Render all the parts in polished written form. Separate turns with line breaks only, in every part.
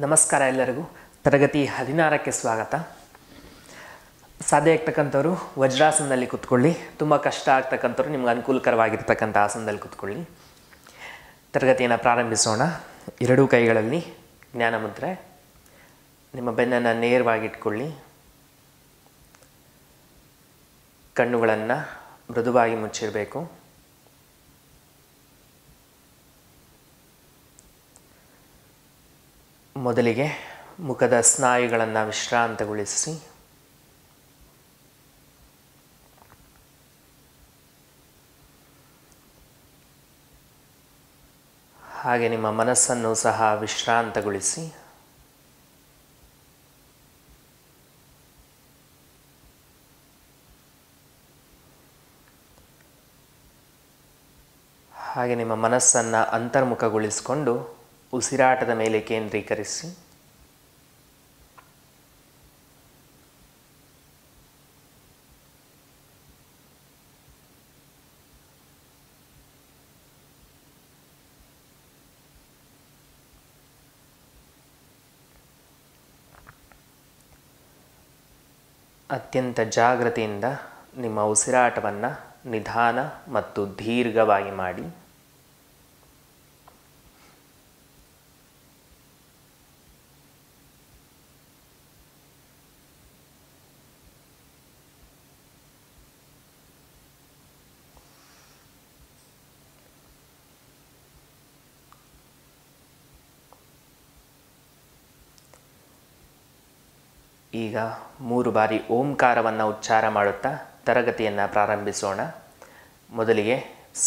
ನಮಸ್ಕಾರ ಎಲ್ಲರಿಗೂ. ತರಗತಿ 16ಕ್ಕೆ ಸ್ವಾಗತ. ಸಾಧ್ಯ ಆಗ್ತಕ್ಕಂಥವ್ರು ವಜ್ರಾಸನದಲ್ಲಿ ಕೂತ್ಕೊಳ್ಳಿ. ತುಂಬ ಕಷ್ಟ ಆಗ್ತಕ್ಕಂಥವ್ರು ನಿಮ್ಗೆ ಅನುಕೂಲಕರವಾಗಿರ್ತಕ್ಕಂಥ ಆಸನದಲ್ಲಿ ಕೂತ್ಕೊಳ್ಳಿ. ತರಗತಿಯನ್ನು ಪ್ರಾರಂಭಿಸೋಣ. ಎರಡೂ ಕೈಗಳಲ್ಲಿ ಜ್ಞಾನ ಮುದ್ರೆ. ನಿಮ್ಮ ಬೆನ್ನನ್ನು ನೇರವಾಗಿಟ್ಕೊಳ್ಳಿ. ಕಣ್ಣುಗಳನ್ನು ಮೃದುವಾಗಿ ಮುಚ್ಚಿರಬೇಕು. ಮೊದಲಿಗೆ ಮುಖದ ಸ್ನಾಯುಗಳನ್ನು ವಿಶ್ರಾಂತಗೊಳಿಸಿ ಹಾಗೆ ನಿಮ್ಮ ಮನಸ್ಸನ್ನು ಸಹ ವಿಶ್ರಾಂತಗೊಳಿಸಿ ಹಾಗೆ ನಿಮ್ಮ ಮನಸ್ಸನ್ನು ಅಂತರ್ಮುಖಗೊಳಿಸಿಕೊಂಡು ಉಸಿರಾಟದ ಮೇಲೆ ಕೇಂದ್ರೀಕರಿಸಿ. ಅತ್ಯಂತ ಜಾಗೃತಿಯಿಂದ ನಿಮ್ಮ ಉಸಿರಾಟವನ್ನು ನಿಧಾನ ಮತ್ತು ದೀರ್ಘವಾಗಿ ಮಾಡಿ. ಈಗ 3 ಬಾರಿ ಓಂಕಾರವನ್ನು ಉಚ್ಚಾರ ಮಾಡುತ್ತಾ ತರಗತಿಯನ್ನು ಪ್ರಾರಂಭಿಸೋಣ. ಮೊದಲಿಗೆ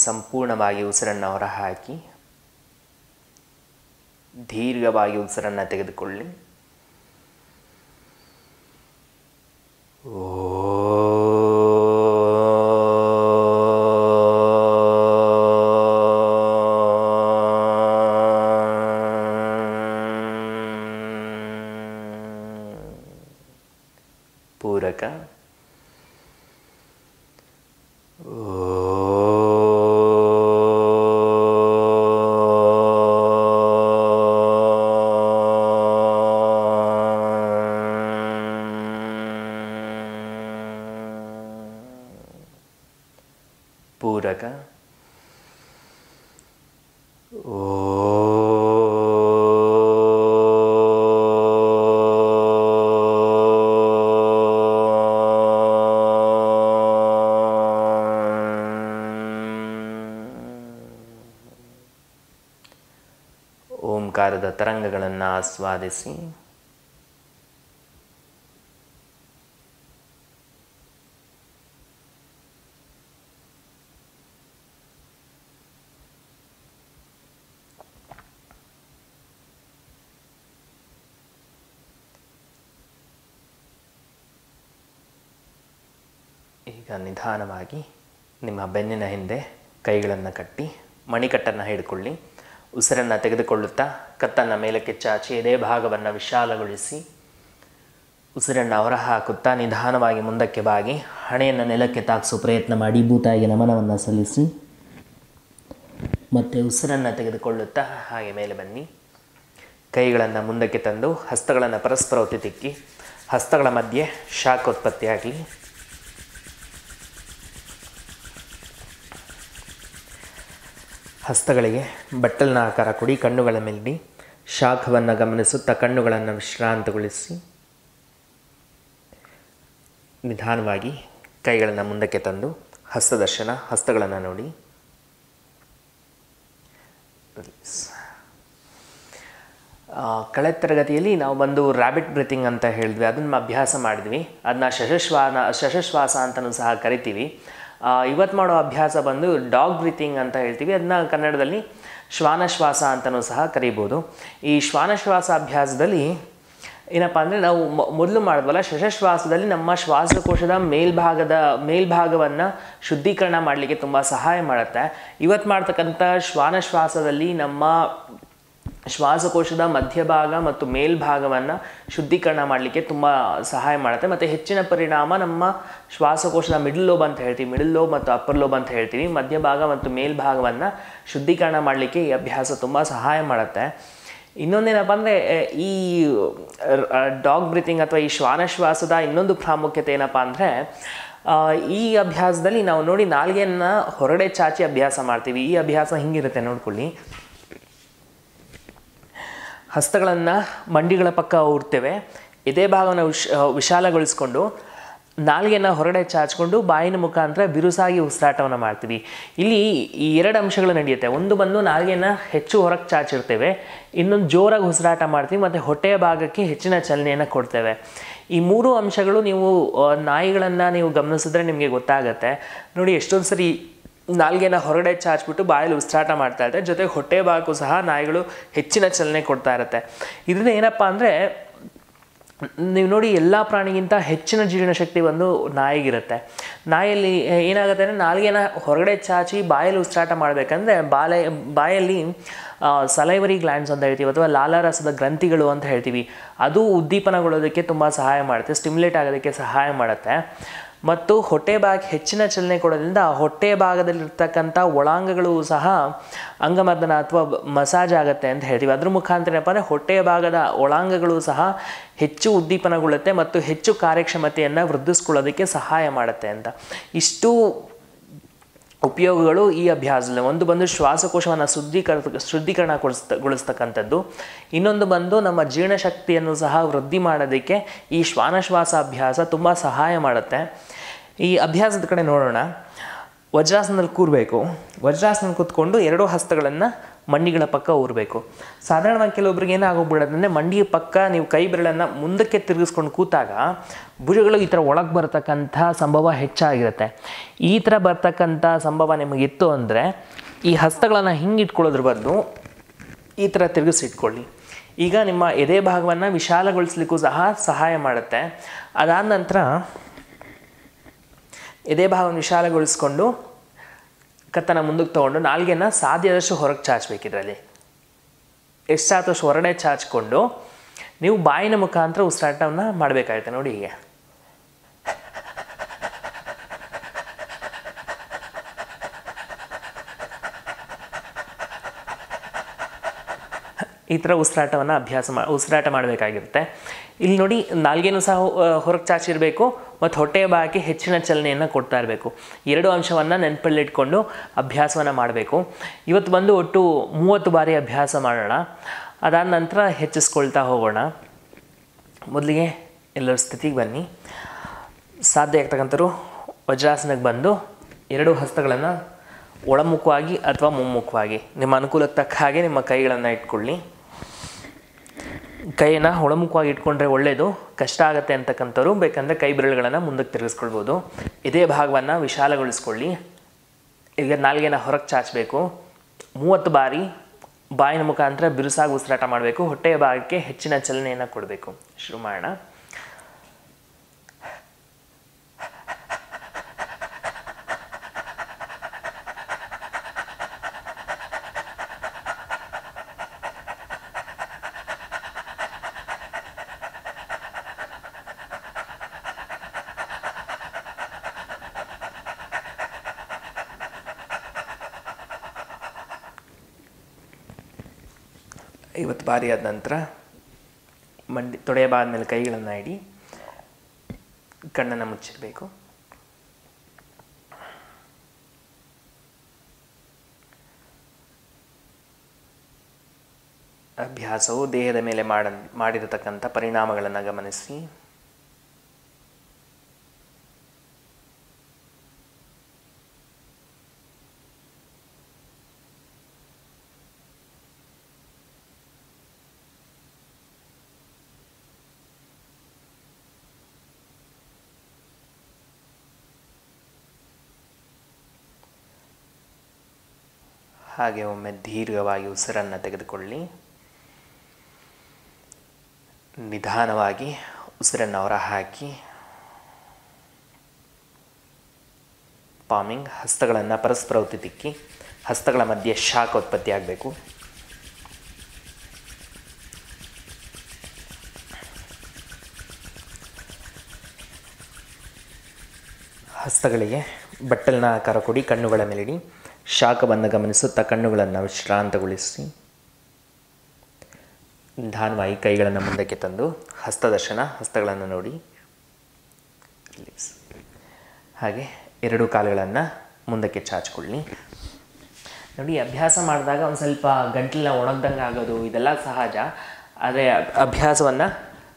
ಸಂಪೂರ್ಣವಾಗಿ ಉಸಿರನ್ನು ಹೊರಹಾಕಿ ದೀರ್ಘವಾಗಿ ಉಸಿರನ್ನು ತೆಗೆದುಕೊಳ್ಳಿ. ಪೂರಕ. ಪೂರಕ. ಓಂಕಾರದ ತರಂಗಗಳನ್ನು ಆಸ್ವಾದಿಸಿ. ಈಗ ನಿಧಾನವಾಗಿ ನಿಮ್ಮ ಬೆನ್ನಿನ ಹಿಂದೆ ಕೈಗಳನ್ನು ಕಟ್ಟಿ ಮಣಿಕಟ್ಟನ್ನು ಹಿಡ್ಕೊಳ್ಳಿ. ಉಸಿರನ್ನು ತೆಗೆದುಕೊಳ್ಳುತ್ತಾ ಕತ್ತನ್ನು ಮೇಲಕ್ಕೆ ಚಾಚಿ ಎದೆ ಭಾಗವನ್ನು ವಿಶಾಲಗೊಳಿಸಿ ಉಸಿರನ್ನು ಹೊರಹಾಕುತ್ತಾ ನಿಧಾನವಾಗಿ ಮುಂದಕ್ಕೆ ಬಾಗಿ ಹಣೆಯನ್ನು ನೆಲಕ್ಕೆ ತಾಗಿಸೋ ಪ್ರಯತ್ನ ಮಾಡಿ ಭೂತಾಯಿಗೆ ನಮನವನ್ನು ಸಲ್ಲಿಸಿ ಮತ್ತು ಉಸಿರನ್ನು ತೆಗೆದುಕೊಳ್ಳುತ್ತಾ ಹಾಗೆ ಮೇಲೆ ಬನ್ನಿ. ಕೈಗಳನ್ನು ಮುಂದಕ್ಕೆ ತಂದು ಹಸ್ತಗಳನ್ನು ಪರಸ್ಪರ ಒತ್ತಿ ತಿಕ್ಕಿ ಹಸ್ತಗಳ ಮಧ್ಯೆ ಶಾಖೋತ್ಪತ್ತಿಯಾಗಲಿ. ಹಸ್ತಗಳಿಗೆ ಬಟ್ಟಲಿನ ಆಕಾರ ಕೊಡಿ. ಕಣ್ಣುಗಳ ಮೇಲಿಡಿ. ಶಾಖವನ್ನು ಗಮನಿಸುತ್ತಾ ಕಣ್ಣುಗಳನ್ನು ವಿಶ್ರಾಂತಗೊಳಿಸಿ ನಿಧಾನವಾಗಿ ಕೈಗಳನ್ನು ಮುಂದಕ್ಕೆ ತಂದು ಹಸ್ತದರ್ಶನ. ಹಸ್ತಗಳನ್ನು ನೋಡಿ. ಕಳೆದ ತರಗತಿಯಲ್ಲಿ ನಾವು ಒಂದು ರ್ಯಾಬಿಟ್ ಬ್ರೀತಿಂಗ್ ಅಂತ ಹೇಳಿದ್ವಿ. ಅದನ್ನು ಅಭ್ಯಾಸ ಮಾಡಿದ್ವಿ. ಅದನ್ನ ಶಶಶ್ವಾಸ ಅಂತಲೂ ಸಹ ಕರಿತೀವಿ. ಇವತ್ತು ಮಾಡೋ ಅಭ್ಯಾಸ ಬಂದು ಡಾಗ್ ಬ್ರೀತಿಂಗ್ ಅಂತ ಹೇಳ್ತೀವಿ. ಅದನ್ನ ಕನ್ನಡದಲ್ಲಿ ಶ್ವಾನಶ್ವಾಸ ಅಂತಲೂ ಸಹ ಕರಿಬೋದು. ಈ ಶ್ವಾನಶ್ವಾಸ ಅಭ್ಯಾಸದಲ್ಲಿ ಏನಪ್ಪ ಅಂದರೆ ನಾವು ಮೊದಲು ಮಾಡಿದ್ವಲ್ಲ ಶಶಶ್ವಾಸದಲ್ಲಿ ನಮ್ಮ ಶ್ವಾಸಕೋಶದ ಮೇಲ್ಭಾಗವನ್ನು ಶುದ್ಧೀಕರಣ ಮಾಡಲಿಕ್ಕೆ ತುಂಬ ಸಹಾಯ ಮಾಡುತ್ತೆ. ಇವತ್ತು ಮಾಡ್ತಕ್ಕಂಥ ಶ್ವಾನಶ್ವಾಸದಲ್ಲಿ ನಮ್ಮ ಶ್ವಾಸಕೋಶದ ಮಧ್ಯಭಾಗ ಮತ್ತು ಮೇಲ್ಭಾಗವನ್ನು ಶುದ್ಧೀಕರಣ ಮಾಡಲಿಕ್ಕೆ ತುಂಬ ಸಹಾಯ ಮಾಡುತ್ತೆ. ಮತ್ತು ಹೆಚ್ಚಿನ ಪರಿಣಾಮ ನಮ್ಮ ಶ್ವಾಸಕೋಶದ ಮಿಡಲ್ ಲೋಬ್ ಅಂತ ಹೇಳ್ತೀವಿ, ಮಿಡಲ್ ಲೋಬ್ ಮತ್ತು ಅಪ್ಪರ್ ಲೋಬ್ ಅಂತ ಹೇಳ್ತೀವಿ, ಮಧ್ಯಭಾಗ ಮತ್ತು ಮೇಲ್ಭಾಗವನ್ನು ಶುದ್ಧೀಕರಣ ಮಾಡಲಿಕ್ಕೆ ಈ ಅಭ್ಯಾಸ ತುಂಬ ಸಹಾಯ ಮಾಡುತ್ತೆ. ಇನ್ನೊಂದೇನಪ್ಪ ಅಂದರೆ ಈ ಡಾಗ್ ಬ್ರೀತಿಂಗ್ ಅಥವಾ ಈ ಶ್ವಾನಶ್ವಾಸದ ಇನ್ನೊಂದು ಪ್ರಾಮುಖ್ಯತೆ ಏನಪ್ಪ ಅಂದರೆ ಈ ಅಭ್ಯಾಸದಲ್ಲಿ ನಾವು ನೋಡಿ ನಾಲ್ಗೆಯನ್ನು ಹೊರಗಡೆ ಚಾಚಿ ಅಭ್ಯಾಸ ಮಾಡ್ತೀವಿ. ಈ ಅಭ್ಯಾಸ ಹಿಂಗಿರುತ್ತೆ ನೋಡ್ಕೊಳ್ಳಿ. ಹಸ್ತಗಳನ್ನು ಮಂಡಿಗಳ ಪಕ್ಕ ಊರ್ತೇವೆ, ಎದೆ ಭಾಗವನ್ನು ವಿಶಾಲಗೊಳಿಸ್ಕೊಂಡು ನಾಲ್ಗೆಯನ್ನು ಹೊರಗಡೆ ಚಾಚಿಕೊಂಡು ಬಾಯಿನ ಮುಖಾಂತರ ಬಿರುಸಾಗಿ ಉಸಿರಾಟವನ್ನು ಮಾಡ್ತೀವಿ. ಇಲ್ಲಿ ಈ ಎರಡು ಅಂಶಗಳು ನಡೆಯುತ್ತೆ. ಒಂದು ಬಂದು ನಾಲ್ಗೆಯನ್ನು ಹೆಚ್ಚು ಹೊರಗೆ ಚಾಚಿರ್ತೇವೆ, ಇನ್ನೊಂದು ಜೋರಾಗಿ ಉಸಿರಾಟ ಮಾಡ್ತೀವಿ ಮತ್ತು ಹೊಟ್ಟೆಯ ಭಾಗಕ್ಕೆ ಹೆಚ್ಚಿನ ಚಲನೆಯನ್ನು ಕೊಡ್ತೇವೆ. ಈ ಮೂರು ಅಂಶಗಳು ನೀವು ನಾಯಿಗಳನ್ನು ನೀವು ಗಮನಿಸಿದ್ರೆ ನಿಮಗೆ ಗೊತ್ತಾಗುತ್ತೆ. ನೋಡಿ ಎಷ್ಟೊಂದು ಸರಿ ನಾಲ್ಗೆನ ಹೊರಗಡೆ ಚಾಚ್ಬಿಟ್ಟು ಬಾಯಲ್ಲಿ ಉಸಿರಾಟ ಮಾಡ್ತಾ ಇರುತ್ತೆ, ಜೊತೆಗೆ ಹೊಟ್ಟೆ ಭಾಗಕ್ಕೂ ಸಹ ನಾಯಿಗಳು ಹೆಚ್ಚಿನ ಚಲನೆ ಕೊಡ್ತಾ ಇರುತ್ತೆ. ಇದರಿಂದ ಏನಪ್ಪ ಅಂದರೆ ನೀವು ನೋಡಿ ಎಲ್ಲ ಪ್ರಾಣಿಗಿಂತ ಹೆಚ್ಚಿನ ಜೀರ್ಣಶಕ್ತಿ ಒಂದು ನಾಯಿಗಿರುತ್ತೆ. ನಾಯಲ್ಲಿ ಏನಾಗುತ್ತೆ ಅಂದರೆ ನಾಲ್ಗೆನ ಹೊರಗಡೆ ಚಾಚಿ ಬಾಯಲ್ಲಿ ಉಸಿರಾಟ ಮಾಡಬೇಕಂದ್ರೆ ಬಾಯಲ್ಲಿ ಸಲೈವರಿ ಗ್ಲ್ಯಾಂಡ್ಸ್ ಅಂತ ಹೇಳ್ತೀವಿ ಅಥವಾ ಲಾಲಾರಸದ ಗ್ರಂಥಿಗಳು ಅಂತ ಹೇಳ್ತೀವಿ, ಅದು ಉದ್ದೀಪನಗೊಳ್ಳೋದಕ್ಕೆ ತುಂಬ ಸಹಾಯ ಮಾಡುತ್ತೆ, ಸ್ಟಿಮ್ಯುಲೇಟ್ ಆಗೋದಕ್ಕೆ ಸಹಾಯ ಮಾಡುತ್ತೆ. ಮತ್ತು ಹೊಟ್ಟೆ ಭಾಗಕ್ಕೆ ಹೆಚ್ಚಿನ ಚಲನೆ ಕೊಡೋದ್ರಿಂದ ಹೊಟ್ಟೆ ಭಾಗದಲ್ಲಿರ್ತಕ್ಕಂಥ ಒಳಾಂಗಗಳು ಸಹ ಅಂಗಮರ್ದನ ಅಥವಾ ಮಸಾಜ್ ಆಗುತ್ತೆ ಅಂತ ಹೇಳ್ತೀವಿ. ಅದ್ರ ಮುಖಾಂತರ ಏನಪ್ಪ ಅಂದರೆ ಹೊಟ್ಟೆಯ ಭಾಗದ ಒಳಾಂಗಗಳು ಸಹ ಹೆಚ್ಚು ಉದ್ದೀಪನಗೊಳ್ಳುತ್ತೆ ಮತ್ತು ಹೆಚ್ಚು ಕಾರ್ಯಕ್ಷಮತೆಯನ್ನು ವೃದ್ಧಿಸ್ಕೊಳ್ಳೋದಕ್ಕೆ ಸಹಾಯ ಮಾಡುತ್ತೆ ಅಂತ. ಇಷ್ಟು ಉಪಯೋಗಗಳು ಈ ಅಭ್ಯಾಸದಲ್ಲಿ. ಒಂದು ಬಂದು ಶ್ವಾಸಕೋಶವನ್ನು ಶುದ್ಧೀಕರಣಗೊಳಿಸ್ತಕ್ಕಂಥದ್ದು, ಇನ್ನೊಂದು ಬಂದು ನಮ್ಮ ಜೀರ್ಣಶಕ್ತಿಯನ್ನು ಸಹ ವೃದ್ಧಿ ಮಾಡೋದಕ್ಕೆ ಈ ಶ್ವಾನಶ್ವಾಸ ಅಭ್ಯಾಸ ತುಂಬ ಸಹಾಯ ಮಾಡುತ್ತೆ. ಈ ಅಭ್ಯಾಸದ ಕಡೆ ನೋಡೋಣ. ವಜ್ರಾಸನದಲ್ಲಿ ಕೂರಬೇಕು. ವಜ್ರಾಸನ ಕೂತ್ಕೊಂಡು ಎರಡೂ ಹಸ್ತಗಳನ್ನು ಮಂಡಿಗಳ ಪಕ್ಕ ಊರಬೇಕು. ಸಾಧಾರಣವಾಗಿ ಕೆಲವೊಬ್ರಿಗೆ ಏನಾಗೋಗ್ಬಿಡೋದಂದರೆ ಮಂಡಿಯ ಪಕ್ಕ ನೀವು ಕೈ ಬೆರಳನ್ನು ಮುಂದಕ್ಕೆ ತಿರುಗಿಸ್ಕೊಂಡು ಕೂತಾಗ ಭುಜಗಳು ಈ ಥರ ಒಳಗೆ ಬರ್ತಕ್ಕಂಥ ಸಂಭವ ಹೆಚ್ಚಾಗಿರುತ್ತೆ. ಈ ಥರ ಬರ್ತಕ್ಕಂಥ ಸಂಭವ ನಿಮಗಿತ್ತು ಅಂದರೆ ಈ ಹಸ್ತಗಳನ್ನು ಹಿಂಗೆ ಇಟ್ಕೊಳ್ಳೋದ್ರ ಬದಲು ಈ ಥರ ತಿರುಗಿಸಿಟ್ಕೊಳ್ಳಿ. ಈಗ ನಿಮ್ಮ ಎದೆ ಭಾಗವನ್ನು ವಿಶಾಲಗೊಳಿಸ್ಲಿಕ್ಕೂ ಸಹ ಸಹಾಯ ಮಾಡುತ್ತೆ. ಅದಾದ ನಂತರ ಎದೆ ಭಾಗವನ್ನು ವಿಶಾಲಗೊಳಿಸ್ಕೊಂಡು ಕತ್ತನ್ನು ಮುಂದಕ್ಕೆ ತೊಗೊಂಡು ನಾಲ್ಗೆನ ಸಾಧ್ಯದಷ್ಟು ಹೊರಗೆ ಚಾಚಬೇಕು. ಇದರಲ್ಲಿ ಎಷ್ಟಾದಷ್ಟು ಹೊರಗಡೆ ಚಾಚಿಕೊಂಡು ನೀವು ಬಾಯಿನ ಮುಖಾಂತರ ಉಸಿರಾಟವನ್ನು ಮಾಡಬೇಕಾಗುತ್ತೆ. ನೋಡಿ ಹೀಗೆ ಈ ಥರ ಉಸಿರಾಟ ಮಾಡಬೇಕಾಗಿರುತ್ತೆ. ಇಲ್ಲಿ ನೋಡಿ ನಾಲ್ಗೆನೂ ಸಹ ಹೊರಗೆ ಚಾಚಿರಬೇಕು ಮತ್ತು ಹೊಟ್ಟೆಯ ಭಾಗಕ್ಕೆ ಹೆಚ್ಚಿನ ಚಲನೆಯನ್ನು ಕೊಡ್ತಾ ಇರಬೇಕು. ಎರಡು ಅಂಶವನ್ನು ನೆನಪಲ್ಲಿಟ್ಕೊಂಡು ಅಭ್ಯಾಸವನ್ನು ಮಾಡಬೇಕು. ಇವತ್ತು ಬಂದು ಒಟ್ಟು 30 ಬಾರಿ ಅಭ್ಯಾಸ ಮಾಡೋಣ. ಅದಾದ ನಂತರ ಹೆಚ್ಚಿಸ್ಕೊಳ್ತಾ ಹೋಗೋಣ. ಮೊದಲಿಗೆ ಎಲ್ಲರ ಸ್ಥಿತಿಗೆ ಬನ್ನಿ. ಸಾಧ್ಯ ಆಗ್ತಕ್ಕಂಥವ್ರು ವಜ್ರಾಸನಕ್ಕೆ ಬಂದು ಎರಡೂ ಹಸ್ತಗಳನ್ನು ಒಳಮುಖವಾಗಿ ಅಥವಾ ಮುಮ್ಮುಖವಾಗಿ ನಿಮ್ಮ ಅನುಕೂಲಕ್ಕೆ ತಕ್ಕ ಹಾಗೆ ನಿಮ್ಮ ಕೈಗಳನ್ನು ಇಟ್ಕೊಳ್ಳಿ. ಕೈಯನ್ನು ಒಳಮುಖವಾಗಿ ಇಟ್ಕೊಂಡ್ರೆ ಒಳ್ಳೆಯದು. ಕಷ್ಟ ಆಗುತ್ತೆ ಅಂತಕ್ಕಂಥವ್ರು ಬೇಕಂದರೆ ಕೈ ಬೆರಳುಗಳನ್ನು ಮುಂದಕ್ಕೆ ತಿರುಗಿಸ್ಕೊಳ್ಬೋದು. ಇದೇ ಭಾಗವನ್ನು ವಿಶಾಲಗೊಳಿಸ್ಕೊಳ್ಳಿ. ಈಗ ನಾಲ್ಗೆನ ಹೊರಗೆ ಚಾಚಬೇಕು. 30 ಬಾರಿ ಬಾಯಿನ ಮುಖಾಂತರ ಬಿರುಸಾಗಿ ಉಸಿರಾಟ ಮಾಡಬೇಕು. ಹೊಟ್ಟೆಯ ಭಾಗಕ್ಕೆ ಹೆಚ್ಚಿನ ಚಲನೆಯನ್ನು ಕೊಡಬೇಕು. ಶುರು ಮಾಡೋಣ. ಐವತ್ತು ಬಾರಿ ಆದ ನಂತರ ತೊಡೆಯ ಭಾಗದ ಮೇಲೆ ಕೈಗಳನ್ನು ಇಡಿ, ಕಣ್ಣನ್ನು ಮುಚ್ಚಿರಬೇಕು. ಅಭ್ಯಾಸವು ದೇಹದ ಮೇಲೆ ಮಾಡಿರತಕ್ಕಂಥ ಪರಿಣಾಮಗಳನ್ನು ಗಮನಿಸಿ. ಹಾಗೆ ಒಮ್ಮೆ ದೀರ್ಘವಾಗಿ ಉಸಿರನ್ನು ತೆಗೆದುಕೊಳ್ಳಿ. ನಿಧಾನವಾಗಿ ಉಸಿರನ್ನು ಹೊರಹಾಕಿ ಪಾಮಿಂಗ್. ಹಸ್ತಗಳನ್ನು ಪರಸ್ಪರ ತಿಕ್ಕಿ ಹಸ್ತಗಳ ಮಧ್ಯೆ ಶಾಖ ಉತ್ಪತ್ತಿ ಆಗಬೇಕು. ಹಸ್ತಗಳಿಗೆ ಬಟ್ಟಲಿನ ಆಕಾರ ಕೊಡಿ. ಕಣ್ಣುಗಳ ಮೇಲಿಡಿ. ಶಾಖವನ್ನು ಗಮನಿಸುತ್ತಾ ಕಣ್ಣುಗಳನ್ನು ವಿಶ್ರಾಂತಗೊಳಿಸಿ. ನಿಧಾನವಾಗಿ ಕೈಗಳನ್ನು ಮುಂದಕ್ಕೆ ತಂದು ಹಸ್ತದರ್ಶನ, ಹಸ್ತಗಳನ್ನು ನೋಡಿ ರಿಲೀಸ್. ಹಾಗೆ ಎರಡು ಕಾಲುಗಳನ್ನು ಮುಂದಕ್ಕೆ ಚಾಚಿಕೊಳ್ಳಿ. ನೋಡಿ, ಅಭ್ಯಾಸ ಮಾಡಿದಾಗ ಒಂದು ಸ್ವಲ್ಪ ಗಂಟಲನ್ನ ಒಣಗ್ದಂಗೆ ಆಗೋದು ಇದೆಲ್ಲ ಸಹಜ. ಆದರೆ ಅಭ್ಯಾಸವನ್ನು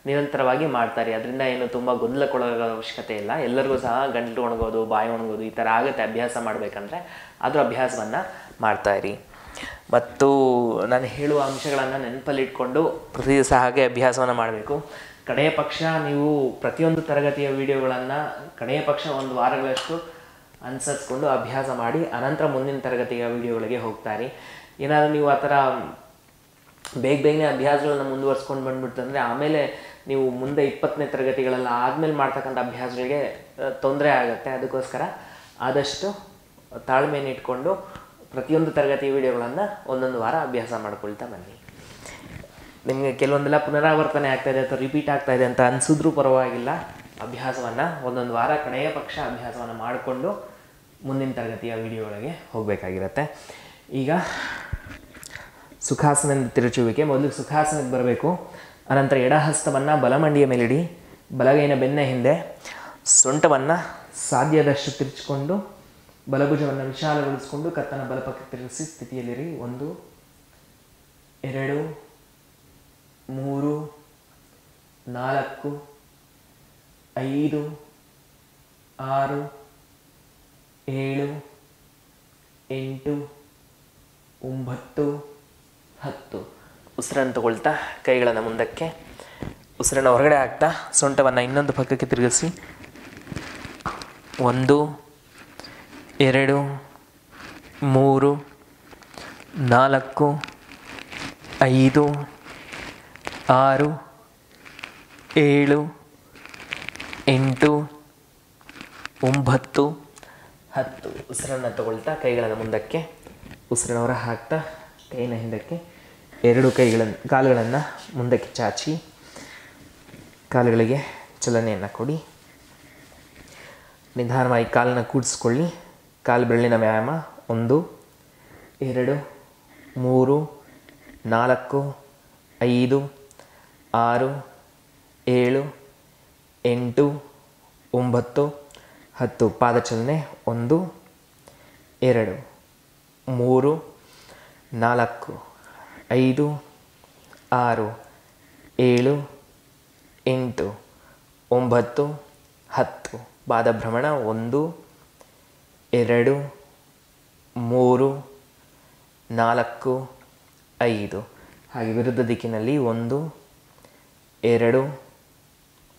ನಿರಂತರವಾಗಿ ಮಾಡ್ತಾರೆ, ಅದರಿಂದ ಏನು ತುಂಬ ಗೊಂದಲಕ್ಕೊಳಗೋ ಅವಶ್ಯಕತೆ ಇಲ್ಲ. ಎಲ್ಲರಿಗೂ ಸಹ ಗಂಟಲು ಒಣಗೋದು, ಬಾಯಿ ಒಣಗೋದು ಈ ಥರ ಆಗುತ್ತೆ ಅಭ್ಯಾಸ ಮಾಡಬೇಕಂದ್ರೆ. ಆದರೂ ಅಭ್ಯಾಸವನ್ನು ಮಾಡ್ತಾಯಿರಿ. ಮತ್ತು ನಾನು ಹೇಳುವ ಅಂಶಗಳನ್ನು ನೆನಪಲ್ಲಿಟ್ಕೊಂಡು ಪ್ರತಿ ದಿವಸ ಹಾಗೆ ಅಭ್ಯಾಸವನ್ನು ಮಾಡಬೇಕು. ಕಡೆಯ ಪಕ್ಷ ನೀವು ಪ್ರತಿಯೊಂದು ತರಗತಿಯ ವಿಡಿಯೋಗಳನ್ನು ಕಡೆಯ ಪಕ್ಷ 1 ವಾರಗಳಷ್ಟು ಅನುಸರಿಸ್ಕೊಂಡು ಅಭ್ಯಾಸ ಮಾಡಿ ಅನಂತರ ಮುಂದಿನ ತರಗತಿಯ ವಿಡಿಯೋಗಳಿಗೆ ಹೋಗ್ತಾರೆ. ಏನಾದರೂ ನೀವು ಆ ಥರ ಬೇಗನೆ ಅಭ್ಯಾಸಗಳನ್ನ ಮುಂದುವರ್ಸ್ಕೊಂಡು ಬಂದುಬಿಡ್ತಂದರೆ ಆಮೇಲೆ ನೀವು ಮುಂದೆ 20ನೇ ತರಗತಿಗಳೆಲ್ಲ ಆದಮೇಲೆ ಮಾಡ್ತಕ್ಕಂಥ ಅಭ್ಯಾಸಗಳಿಗೆ ತೊಂದರೆ ಆಗುತ್ತೆ. ಅದಕ್ಕೋಸ್ಕರ ಆದಷ್ಟು ತಾಳ್ಮೆಯನ್ನು ಇಟ್ಕೊಂಡು ಪ್ರತಿಯೊಂದು ತರಗತಿ ವಿಡಿಯೋಗಳನ್ನು 1 ವಾರ ಅಭ್ಯಾಸ ಮಾಡ್ಕೊಳ್ತಾ ಬನ್ನಿ. ನಿಮಗೆ ಕೆಲವೊಂದೆಲ್ಲ ಪುನರಾವರ್ತನೆ ಆಗ್ತಾಯಿದೆ ಅಥವಾ ರಿಪೀಟ್ ಆಗ್ತಾಯಿದೆ ಅಂತ ಅನಿಸಿದ್ರೂ ಪರವಾಗಿಲ್ಲ. ಅಭ್ಯಾಸವನ್ನು 1 ವಾರ ಕಡೆಯ ಪಕ್ಷ ಅಭ್ಯಾಸವನ್ನು ಮಾಡಿಕೊಂಡು ಮುಂದಿನ ತರಗತಿಯ ವಿಡಿಯೋಗಳಿಗೆ ಹೋಗಬೇಕಾಗಿರುತ್ತೆ. ಈಗ ಸುಖಾಸನದ ತಿರುಚುವಿಕೆ. ಮೊದಲು ಸುಖಾಸನಕ್ಕೆ ಬರಬೇಕು. ಅನಂತರ ಎಡಹಸ್ತವನ್ನು ಬಲಮಂಡಿಯ ಮೇಲಿಡಿ, ಬಲಗೈನ ಬೆನ್ನ ಹಿಂದೆ, ಸೊಂಟವನ್ನು ಸಾಧ್ಯದಷ್ಟು ತಿರುಚಿಕೊಂಡು ಬಲಭುಜವನ್ನು ವಿಶಾಲಗೊಳಿಸಿಕೊಂಡು ಕತ್ತನ್ನು ಬಲಪಕ್ಕೆ ತಿರುಗಿಸಿ ಸ್ಥಿತಿಯಲ್ಲಿರಿ. 1 2 3 4 5 6 7 8 9 10. ಉಸಿರನ್ನು ತಗೊಳ್ತಾ ಕೈಗಳನ್ನು ಮುಂದಕ್ಕೆ, ಉಸಿರನ್ನು ಹೊರಗಡೆ ಹಾಕ್ತಾ ಸೊಂಟವನ್ನು ಇನ್ನೊಂದು ಪಕ್ಕಕ್ಕೆ ತಿರುಗಿಸಿ. 1 2 3 4 5 6 7 8 9 10. ಉಸಿರನ್ನು ತಗೊಳ್ತಾ ಕೈಗಳನ್ನು ಮುಂದಕ್ಕೆ, ಉಸಿರನ್ನು ಹೊರ ಹಾಕ್ತಾ ಕೈನ ಹಿಂದಕ್ಕೆ, 2 ಕಾಲುಗಳನ್ನು ಮುಂದಕ್ಕೆ ಚಾಚಿ ಕಾಲುಗಳಿಗೆ ಚಲನೆಯನ್ನು ಕೊಡಿ. ನಿಧಾನವಾಗಿ ಕಾಲನ್ನು ಕೂಡಿಸ್ಕೊಳ್ಳಿ. ಕಾಲು ಬೆರಳಿನ ವ್ಯಾಯಾಮ. 1 2 3 4 5 6 7 8 9 10. ಪಾದಚಲನೆ. 1 2 3 4 5 6 7 8 9 10. ಪಾದಭ್ರಮಣ. 1 2 3 4 5. ಹಾಗೆ ವಿರುದ್ಧ ದಿಕ್ಕಿನಲ್ಲಿ 1 2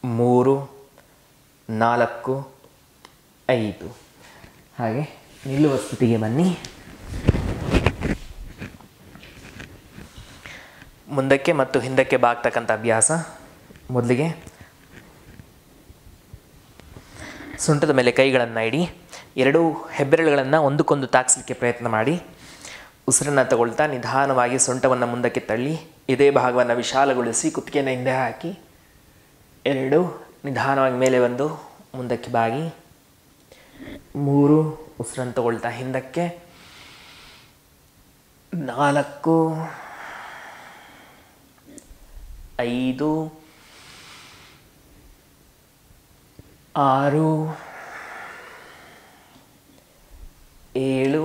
3 4 5. ಹಾಗೆ ನಿಲ್ಲುವ ಸ್ಥಿತಿಗೆ ಬನ್ನಿ. ಮುಂದಕ್ಕೆ ಮತ್ತು ಹಿಂದಕ್ಕೆ ಬಾಗ್ತಕ್ಕಂಥ ಅಭ್ಯಾಸ. ಮೊದಲಿಗೆ ಸೊಂಟದ ಮೇಲೆ ಕೈಗಳನ್ನು ಇಡಿ. 2 ಹೆಬ್ಬೆರಳುಗಳನ್ನು ಒಂದಕ್ಕೊಂದು ತಾಗಿಸಲಿಕ್ಕೆ ಪ್ರಯತ್ನ ಮಾಡಿ. ಉಸಿರನ್ನು ತಗೊಳ್ತಾ ನಿಧಾನವಾಗಿ ಸೊಂಟವನ್ನು ಮುಂದಕ್ಕೆ ತಳ್ಳಿ ಇದೇ ಭಾಗವನ್ನು ವಿಶಾಲಗೊಳಿಸಿ ಕುತ್ತಿಗೆಯನ್ನು ಹಿಂದೆ ಹಾಕಿ 2 ನಿಧಾನವಾಗಿ ಮೇಲೆ ಬಂದು ಮುಂದಕ್ಕೆ ಬಾಗಿ 3 ಉಸಿರನ್ನು ತಗೊಳ್ತಾ ಹಿಂದಕ್ಕೆ 4 5 6 7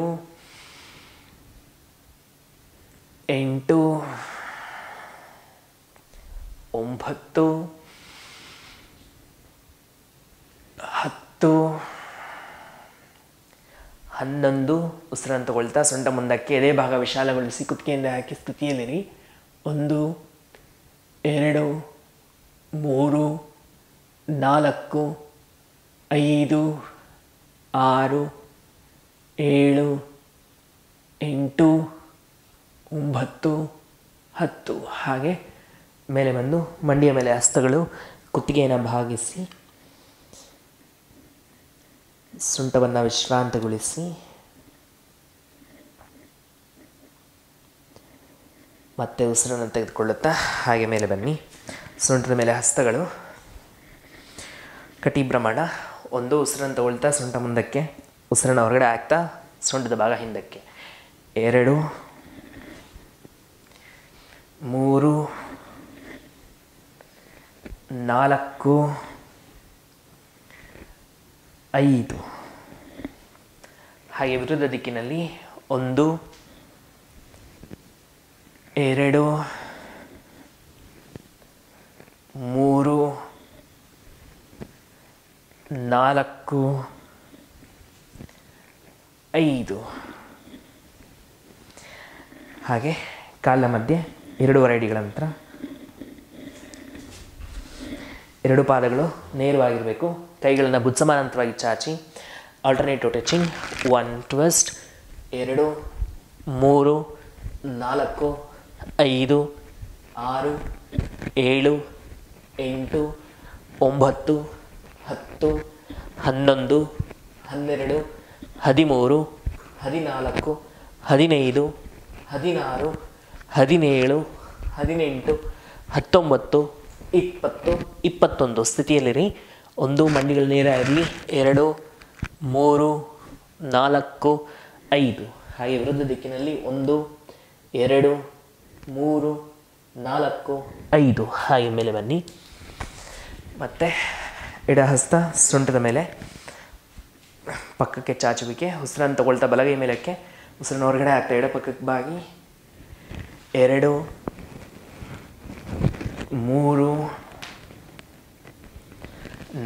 8 9 10 11. ಉಸಿರನ್ನು ತಗೊಳ್ತಾ ಸೊಂಟ ಮುಂದಕ್ಕೆ ಎದೆ ಭಾಗ ವಿಶಾಲಗೊಳಿಸಿ ಕುತ್ತಿಗೆಯಿಂದ ಹಾಕಿ ಸ್ಥಿತಿಯಲ್ಲಿರಿ. 1 2 3 4 5 6 7 8 9 10. ಹಾಗೆ ಮೇಲೆ ಬಂದು ಮಂಡಿಯ ಮೇಲೆ ಹಸ್ತಗಳು ಕುತ್ತಿಗೆಯನ್ನು ಭಾಗಿಸಿ ಸೊಂಟವನ್ನು ವಿಶ್ರಾಂತಗೊಳಿಸಿ ಮತ್ತೆ ಉಸಿರನ್ನು ತೆಗೆದುಕೊಳ್ಳುತ್ತಾ ಹಾಗೆ ಮೇಲೆ ಬನ್ನಿ. ಸೊಂಟದ ಮೇಲೆ ಹಸ್ತಗಳು, ಕಟಿ ಭ್ರಮಣ. 1 ಉಸಿರನ್ನು ತಗೊಳ್ತಾ ಸೊಂಟ ಮುಂದಕ್ಕೆ, ಉಸಿರನ್ನು ಹೊರಗಡೆ ಹಾಕ್ತಾ ಸೊಂಟದ ಭಾಗ ಹಿಂದಕ್ಕೆ. 2 3 4 5 ಹಾಗೆ ವಿರುದ್ಧ ದಿಕ್ಕಿನಲ್ಲಿ 1 2 3 4 5 ಹಾಗೆ ಕಾಲ ಮಧ್ಯೆ 2 ಅಡಿಗಳ ನಂತರ 2 ಪಾದಗಳು ನೇರವಾಗಿರಬೇಕು. ಕೈಗಳನ್ನು ಭುಜ ಸಮಾನಾಂತರವಾಗಿ ಚಾಚಿ ಆಲ್ಟರ್ನೇಟಿವ್ ಟಚಿಂಗ್ 1 ಟ್ವಿಸ್ಟ್ 2 3 4 5 6 7 8 9 10 11 12 13 14 15 16 17 18 19 20 21 ಸ್ಥಿತಿಯಲ್ಲಿರಿ. 1 ಮಂಡಿಗಳು ನೇರ ಇರಲಿ. 2 3 4 5 ಹಾಗೆ ವಿರುದ್ಧ ದಿಕ್ಕಿನಲ್ಲಿ 1 2 3 4 5 ಹಾಗೆ ಮೇಲೆ ಬನ್ನಿ. ಮತ್ತು ಎಡ ಹಸ್ತ ಸೊಂಟದ ಮೇಲೆ ಪಕ್ಕಕ್ಕೆ ಚಾಚುವಿಕೆ. ಉಸಿರನ್ನು ತಗೊಳ್ತಾ ಬಲಗೈ ಮೇಲಕ್ಕೆ, ಉಸಿರನ್ನು ಹೊರಗಡೆ ಹಾಕ್ತಾ ಎಡ ಪಕ್ಕಕ್ಕೆ ಬಾಗಿ 2 3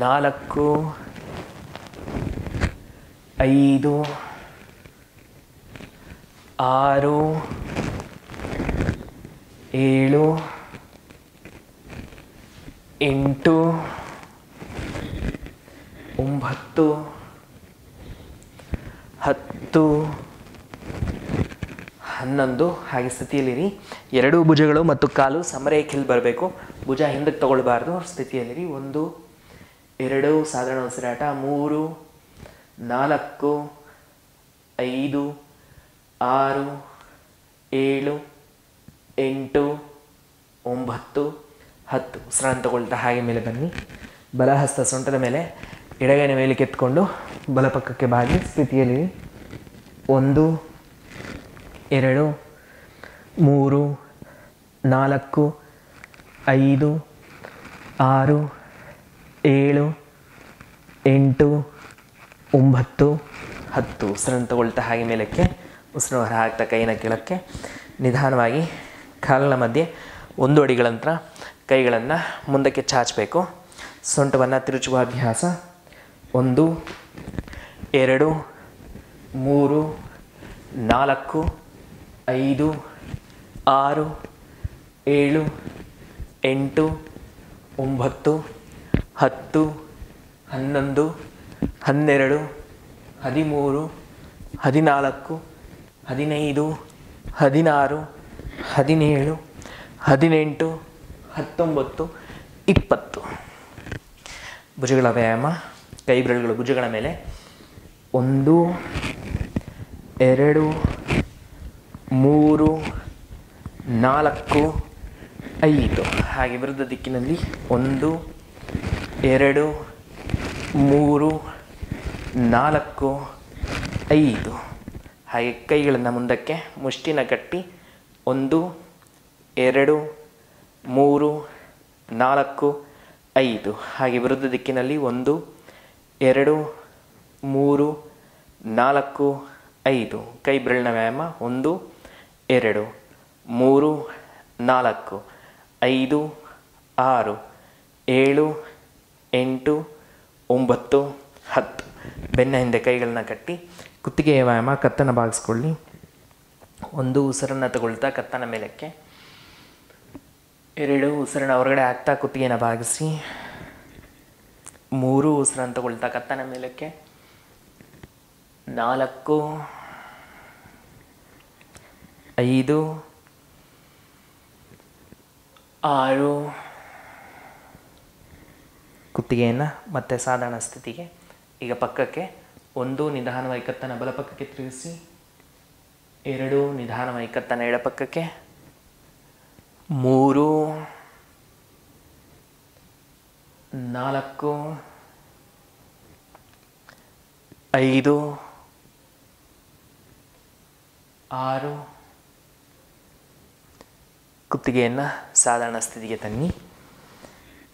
4 5 6 7 8 9 10 11 ಹಾಗೆ ಸ್ಥಿತಿಯಲ್ಲಿರಿ. 2 ಭುಜಗಳು ಮತ್ತು ಕಾಲು ಸಮರೇಖೆಯಲ್ಲಿ ಬರಬೇಕು. ಭುಜ ಹಿಂದಕ್ಕೆ ತಗೊಳ್ಬಾರ್ದು. ಸ್ಥಿತಿಯಲ್ಲಿರಿ. 1 2 ಸಾಧಾರಣ ಉಸಿರಾಟ. 3 4 5 6 7 8 9 10 ಉಸಿರಾಟ ತಗೊಳ್ತಾ ಹಾಗೆ ಮೇಲೆ ಬನ್ನಿ. ಬಲಹಸ್ತ ಸೊಂಟದ ಮೇಲೆ, ಎಡಗೈನ ಮೇಲೆ ಕೆತ್ಕೊಂಡು ಬಲಪಕ್ಕಕ್ಕೆ ಬಾಗಿ ಸ್ಥಿತಿಯಲ್ಲಿ 1 2 3 4 5 6 7 8 9 10 ಉಸಿರನ್ನು ತಗೊಳ್ತಾ ಹಾಗೆ ಮೇಲಕ್ಕೆ, ಉಸಿರು ಹೊರ ಹಾಕ್ತಾ ಕೈನ ಕೆಳಕ್ಕೆ ನಿಧಾನವಾಗಿ ಕಾಲಿನ ಮಧ್ಯೆ 1 ಅಡಿಗಳ ನಂತರ ಕೈಗಳನ್ನು ಮುಂದಕ್ಕೆ ಚಾಚಬೇಕು. ಸೊಂಟವನ್ನು ತಿರುಚುವ ಅಭ್ಯಾಸ. 1 2 3 4 5 6 7 8 9 10 11 12 13 14 15 16 17 18 19 20 ಭುಜಗಳ ವ್ಯಾಯಾಮ. ಕೈ ಬೆರಳುಗಳು ಭುಜಗಳ ಮೇಲೆ. 1 2 3 4 5 ಹಾಗೆ ವಿರುದ್ಧ ದಿಕ್ಕಿನಲ್ಲಿ 1 2 3 4 5 ಹಾಗೆ ಕೈಗಳನ್ನು ಮುಂದಕ್ಕೆ ಮುಷ್ಟಿನ ಕಟ್ಟಿ 1 2 3 4 5 ಹಾಗೆ ವಿರುದ್ಧ ದಿಕ್ಕಿನಲ್ಲಿ 1 2 3 4 5 ಕೈ ಬೆರಳಿನ ವ್ಯಾಯಾಮ. 1 2 3 4 5 6 7 8 9 10 ಬೆನ್ನ ಹಿಂದೆ ಕೈಗಳನ್ನ ಕಟ್ಟಿ ಕುತ್ತಿಗೆಯ ವ್ಯಾಯಾಮ. ಕತ್ತನ್ನು ಬಾಗಿಸ್ಕೊಳ್ಳಿ. 1 ಉಸಿರನ್ನು ತಗೊಳ್ತಾ ಕತ್ತನ ಮೇಲಕ್ಕೆ, 2 ಉಸಿರನ್ನು ಹೊರಗಡೆ ಹಾಕ್ತಾ ಕುತ್ತಿಗೆಯನ್ನು ಬಾಗಿಸಿ, 3 ಉಸಿರನ್ನು ತಗೊಳ್ತಾ ಕತ್ತನ ಮೇಲಕ್ಕೆ, 4 5 6 ಕುತ್ತಿಗೆಯನ್ನು ಮತ್ತೆ ಸಾಧಾರಣ ಸ್ಥಿತಿಗೆ. ಈಗ ಪಕ್ಕಕ್ಕೆ 1 ನಿಧಾನವಾಗಿ ಕತ್ತನ ಬಲಪಕ್ಕಕ್ಕೆ ತಿರುಗಿಸಿ, 2 ನಿಧಾನವಾಗಿ ಕತ್ತನ ಎಡಪಕ್ಕಕ್ಕೆ, 3 4 5 6 ಕುತ್ತಿಗೆಯನ್ನು ಸಾಧಾರಣ ಸ್ಥಿತಿಗೆ ತನ್ನಿ.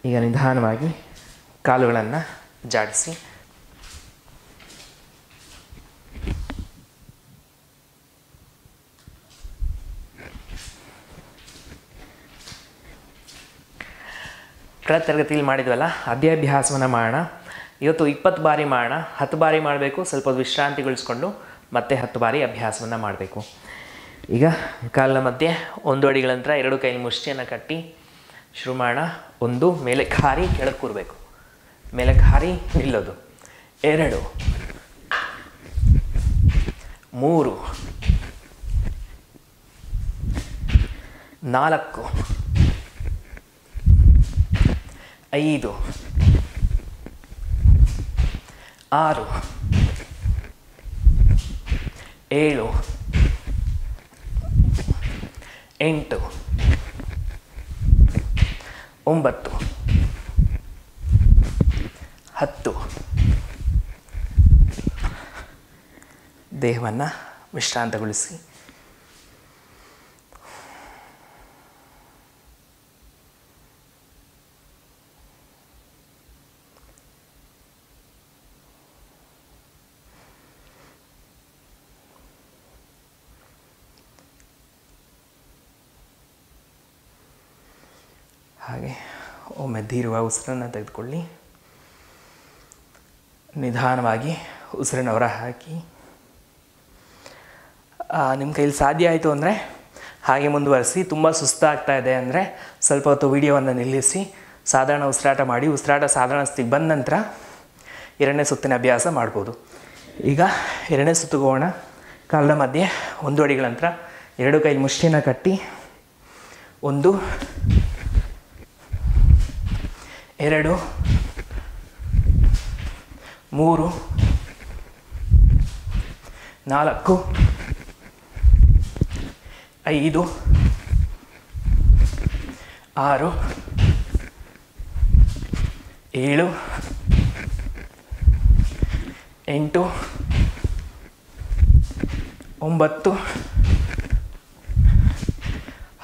ಈಗ ನಿಧಾನವಾಗಿ ಕಾಲುಗಳನ್ನು ಜಾಡಿಸಿ ಕಳೆದ ತರಗತಿಯಲ್ಲಿ ಮಾಡಿದ್ವಲ್ಲ ಅದೇ ಅಭ್ಯಾಸವನ್ನು ಮಾಡೋಣ. ಇವತ್ತು 20 ಬಾರಿ ಮಾಡೋಣ. 10 ಬಾರಿ ಮಾಡಬೇಕು, ಸ್ವಲ್ಪ ವಿಶ್ರಾಂತಿಗೊಳಿಸ್ಕೊಂಡು ಮತ್ತೆ 10 ಬಾರಿ ಅಭ್ಯಾಸವನ್ನು ಮಾಡಬೇಕು. ಈಗ ಕಾಲಿನ ಮಧ್ಯೆ 1 ಅಡಿಗಳ ನಂತರ 2 ಕೈ ಮುಷ್ಟಿಯನ್ನು ಕಟ್ಟಿ ಶುರು ಮಾಡೋಣ. 1 ಮೇಲಕ್ಕೆ ಹಾರಿ ಕೆಳಗೆ ಕೂರಬೇಕು, ಮೇಲಕ್ಕೆ ಹಾರಿ ನಿಲ್ಲೋದು. 2 3 4 5 6 7 8 9 10. ದೇಹವನ್ನು ವಿಶ್ರಾಂತಗೊಳಿಸಿ. ಹಾಗೆ ಒಮ್ಮೆ ದೀರ್ಘ ಉಸಿರನ್ನು ತೆಗೆದುಕೊಳ್ಳಿ. ನಿಧಾನವಾಗಿ ಉಸಿರನ್ನು ಹೊರ ಹಾಕಿ. ನಿಮ್ಮ ಕೈಲಿ ಸಾಧ್ಯ ಆಯಿತು ಅಂದರೆ ಹಾಗೆ ಮುಂದುವರಿಸಿ. ತುಂಬ ಸುಸ್ತಾಗ್ತಾ ಇದೆ ಅಂದರೆ ಸ್ವಲ್ಪ ಹೊತ್ತು ವಿಡಿಯೋವನ್ನು ನಿಲ್ಲಿಸಿ ಸಾಧಾರಣ ಉಸಿರಾಟ ಮಾಡಿ. ಉಸಿರಾಟ ಸಾಧಾರಣ ಸ್ಥಿತಿಗೆ ಬಂದ ನಂತರ 2ನೇ ಸುತ್ತಿನ ಅಭ್ಯಾಸ ಮಾಡ್ಬೋದು. ಈಗ 2ನೇ ಸುತ್ತಿಗೆ ಹೋಗೋಣ. ಕಾಲಿನ ಮಧ್ಯೆ 1 ಅಡಿಗಳ ನಂತರ 2 ಕೈ ಮುಷ್ಟಿನ ಕಟ್ಟಿ 1 2 3 4 5 6 7 8 9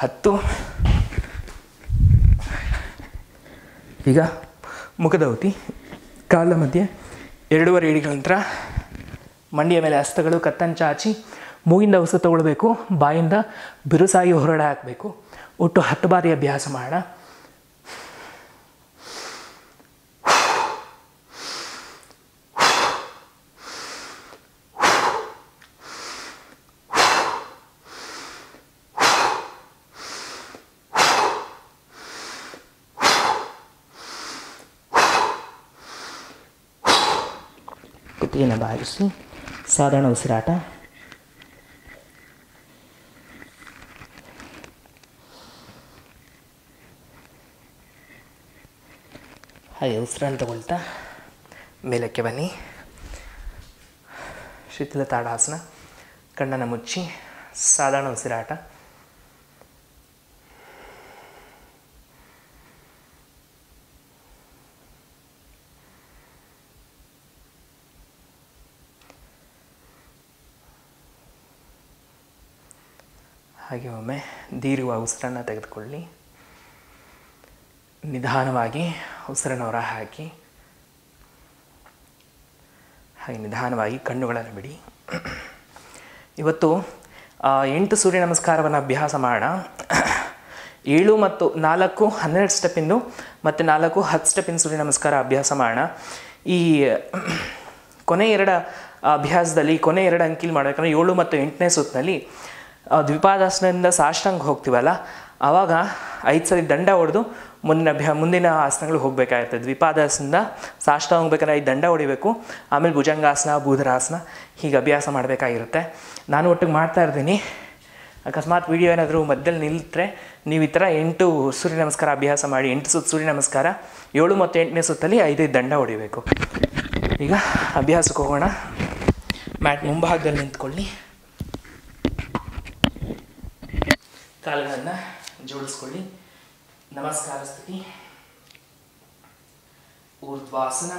10. ಈಗ ಮುಖದೌತಿ. ಕಾಲ ಮಧ್ಯೆ 2.5 ಅಡಿಗಳ ನಂತರ ಮಂಡಿಯ ಮೇಲೆ ಹಸ್ತಗಳು ಕತ್ತನ್ನು ಚಾಚಿ ಮೂಗಿಂದ ಉಸಿರು ತಗೊಳ್ಬೇಕು, ಬಾಯಿಂದ ಬಿರುಸಾಗಿ ಹೊರಗಡೆ ಹಾಕಬೇಕು. ಒಟ್ಟು 10 ಬಾರಿ ಅಭ್ಯಾಸ ಮಾಡೋಣ. ಕುತ್ತಿಗೆಯನ್ನು ಬಾಗಿಸಿ ಸಾಧಾರಣ ಉಸಿರಾಟ. ಹಾಗೆ ಉಸಿರನ್ನು ತಗೊಳ್ತಾ ಮೇಲಕ್ಕೆ ಬನ್ನಿ. ಶಿಥಿಲ ತಾಡಾಸನ. ಕಣ್ಣನ್ನು ಮುಚ್ಚಿ ಸಾಧಾರಣ ಉಸಿರಾಟ. ಹಾಗೆ ಒಮ್ಮೆ ದೀರ್ಘ ಉಸಿರನ್ನು ತೆಗೆದುಕೊಳ್ಳಿ. ನಿಧಾನವಾಗಿ ಉಸಿರನ್ನು ಹೊರ ಹಾಕಿ. ಹಾಗೆ ನಿಧಾನವಾಗಿ ಕಣ್ಣುಗಳನ್ನು ಬಿಡಿ. ಇವತ್ತು 8 ಸೂರ್ಯ ನಮಸ್ಕಾರವನ್ನು ಅಭ್ಯಾಸ ಮಾಡೋಣ. 7 ಮತ್ತು 4 12 ಸ್ಟೆಪ್ಪಿಂದು ಮತ್ತು 4 10 ಸ್ಟೆಪ್ಪಿನ ಸೂರ್ಯ ನಮಸ್ಕಾರ ಅಭ್ಯಾಸ ಮಾಡೋಣ. ಈ ಕೊನೆ 2 ಅಭ್ಯಾಸದಲ್ಲಿ ಕೊನೆ 2 ಅಂಕಿಲಿ ಮಾಡಬೇಕಂದ್ರೆ 7 ಮತ್ತು 8ನೇ ಸುತ್ತಿನಲ್ಲಿ ದ್ವಿಪಾದಾಸನದಿಂದ ಸಾಷ್ಟಾಂಗ ಹೋಗ್ತೀವಲ್ಲ, ಆವಾಗ 5 ಸರಿ ದಂಡ ಹೊಡೆದು ಮುಂದಿನ ಆಸನಗಳಿಗೆ ಹೋಗಬೇಕಾಗುತ್ತೆ. ದ್ವಿಪಾದಾಸನದಿಂದ ಸಾಷ್ಟಾಂಗ ಹೋಗ್ಬೇಕಾದ್ರೆ 5 ದಂಡ ಹೊಡಿಬೇಕು. ಆಮೇಲೆ ಭುಜಂಗಾಸನ, ಭೂಧರಾಸನ ಹೀಗೆ ಅಭ್ಯಾಸ ಮಾಡಬೇಕಾಗಿರುತ್ತೆ. ನಾನು ಒಟ್ಟಿಗೆ ಮಾಡ್ತಾ ಇರ್ತೀನಿ. ಅಕಸ್ಮಾತ್ ವಿಡಿಯೋ ಏನಾದರೂ ಮಧ್ಯದಲ್ಲಿ ನಿಲ್ತರೆ ನೀವು ಈ ಥರ 8 ಸೂರ್ಯ ನಮಸ್ಕಾರ ಅಭ್ಯಾಸ ಮಾಡಿ. 8 ಸುತ್ತು ಸೂರ್ಯ ನಮಸ್ಕಾರ, 7 ಮತ್ತು 8ನೇ ಸುತ್ತಲ್ಲಿ 5 ದಂಡ ಹೊಡಿಬೇಕು. ಈಗ ಅಭ್ಯಾಸಕ್ಕೆ ಹೋಗೋಣ. ಮ್ಯಾಟ್ ಮುಂಭಾಗದಲ್ಲಿ ನಿಂತ್ಕೊಳ್ಳಿ. ಕಾಲುಗಳನ್ನು ಜೋಡಿಸ್ಕೊಳ್ಳಿ. ನಮಸ್ಕಾರ ಸ್ಥಿತಿ. ಊರ್ಧ್ವಾಸನ,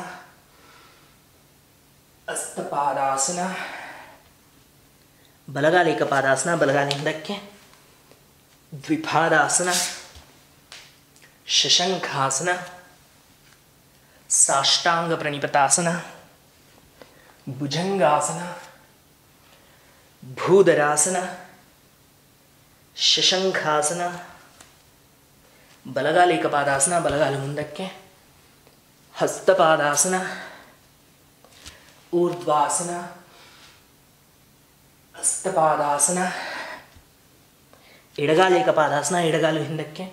ಹಸ್ತಪಾದಾಸನ, ಬಲಗಾಲ ಏಕಪಾದಾಸನ, ಬಲಗಾಲ ಹಿಂದಕ್ಕೆ, ದ್ವಿಪಾದಾಸನ, ಶಶಂಖಾಸನ, ಸಾಷ್ಟಾಂಗ ಪ್ರಣಿಪತಾಸನ, ಭುಜಂಗಾಸನ, ಭೂಧರಾಸನ, ಶಶಂಖಾಸನ, ಬಲಗಾಲ ಏಕಪಾದಾಸನ, ಬಲಗಾಲ ಮುಂದಕ್ಕೆ, ಹಸ್ತಪಾದಾಸನ, ಊರ್ಧ್ವಾಸನ, ಹಸ್ತಪಾದಾಸನ, ಎಡಗಾಲ ಏಕಪಾದಾಸನ, ಎಡಗಾಲು ಹಿಂದಕ್ಕೆ,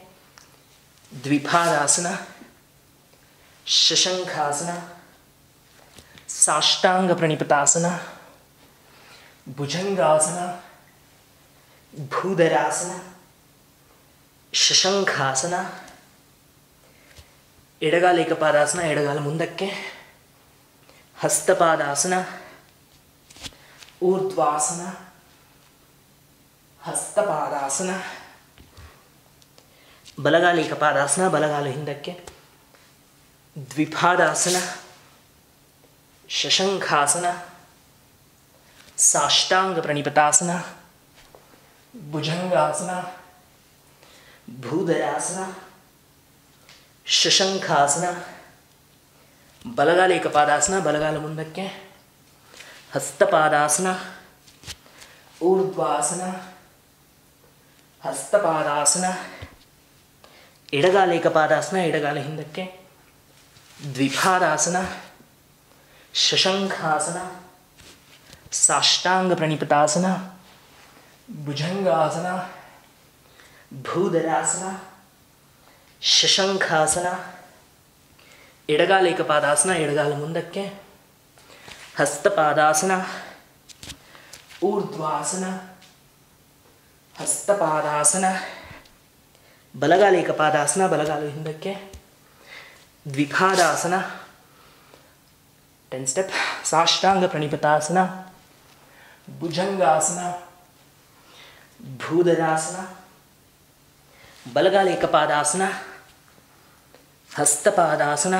ದ್ವಿಪಾದಾಸನ, ಶಶಂಖಾಸನ, ಸಾಷ್ಟಾಂಗ ಪ್ರಣಿಪತಾಸನ, ಭುಜಂಗಾಸನ, ಭೂಧರಾಸನ, ಶಶಂಖಾಸನ, ಎಡಗಾಲ ಏಕಪಾದಾಸನ, ಎಡಗಾಲ ಮುಂದಕ್ಕೆ, ಹಸ್ತಪಾದಾಸನ, ಊರ್ಧ್ವಾಸನ, ಹಸ್ತಪಾದಾಸನ, ಬಲಗಾಲ ಏಕಪಾದಾಸನ, ಬಲಗಾಲ ಹಿಂದಕ್ಕೆ, ದ್ವಿಪಾದಾಸನ, ಶಶಂಖಾಸನ, ಸಾಷ್ಟಾಂಗ ಪ್ರಣಿಪತಾಸನ, ಭುಜಂಗಾಸನ, ಭೂಧರಾಸನ, ಶಶಂಖಾಸನ, ಬಲಗಾಲ ಏಕಪಾದಾಸನ, ಬಲಗಾಲ ಮುಂದಕ್ಕೆ, ಹಸ್ತಪಾದಾಸನ, ಊರ್ಧ್ವಾಸನ, ಹಸ್ತಪಾದಾಸನ, ಎಡಗಾಲ ಏಕಪಾದಾಸನ, ಎಡಗಾಲ ಹಿಂದಕ್ಕೆ, ದ್ವಿಪಾದಾಸನ, ಶಶಂಖಾಸನ, ಸಾಷ್ಟಾಂಗ ಪ್ರಣಿಪತಾಸನ, ಭುಜಂಗಾಸನ, ಭೂಧರಾಸನ, ಶಶಂಖಾಸನ, ಎಡಗಾಲ ಏಕಪಾದಾಸನ, ಎಡಗಾಲ ಮುಂದಕ್ಕೆ, ಹಸ್ತಪಾದಾಸನ, ಊರ್ಧ್ವಾಸನ, ಹಸ್ತಪಾದಾಸನ, ಬಲಗಾಲ ಏಕಪಾದಾಸನ, ಬಲಗಾಲ ಹಿಂದಕ್ಕೆ, ದ್ವಿಪಾದಾಸನ, 10 ಸ್ಟೆಪ್, ಸಾಷ್ಟಾಂಗ ಪ್ರಣಿಪತಾಸನ, ಭುಜಂಗಾಸನ, ಭೂಧರಾಸನ, ಬಲಗಾಲ ಏಕಪಾದಾಸನ, ಹಸ್ತಪಾದಾಸನ,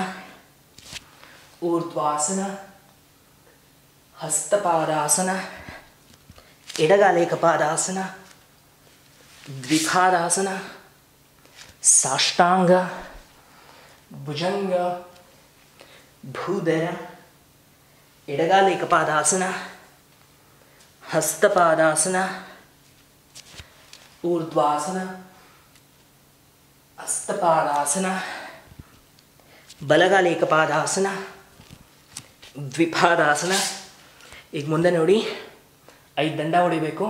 ಊರ್ಧ್ವಾಸನ, ಹಸ್ತಪಾದಾಸನ, ಎಡಗಾಲ ಏಕಪಾದಾಸನ, ದ್ವಿಪಾದಾಸನ, ಸಾಷ್ಟಾಂಗ, ಭುಜಂಗ, ಭೂಧರ, ಎಡಗಾಲ ಏಕಪಾದಾಸನ, ಹಸ್ತಪಾದಾಸನ, ಊರ್ಧ್ವಾಸನ, ಹಸ್ತಪಾದಾಸನ, ಬಲಗಾಲ ಏಕಪಾದಾಸನ, ದ್ವಿಪಾದಾಸನ. ಈಗ ಮುಂದೆ ನೋಡಿ 5 ದಂಡ ಹೊಡಿಬೇಕು.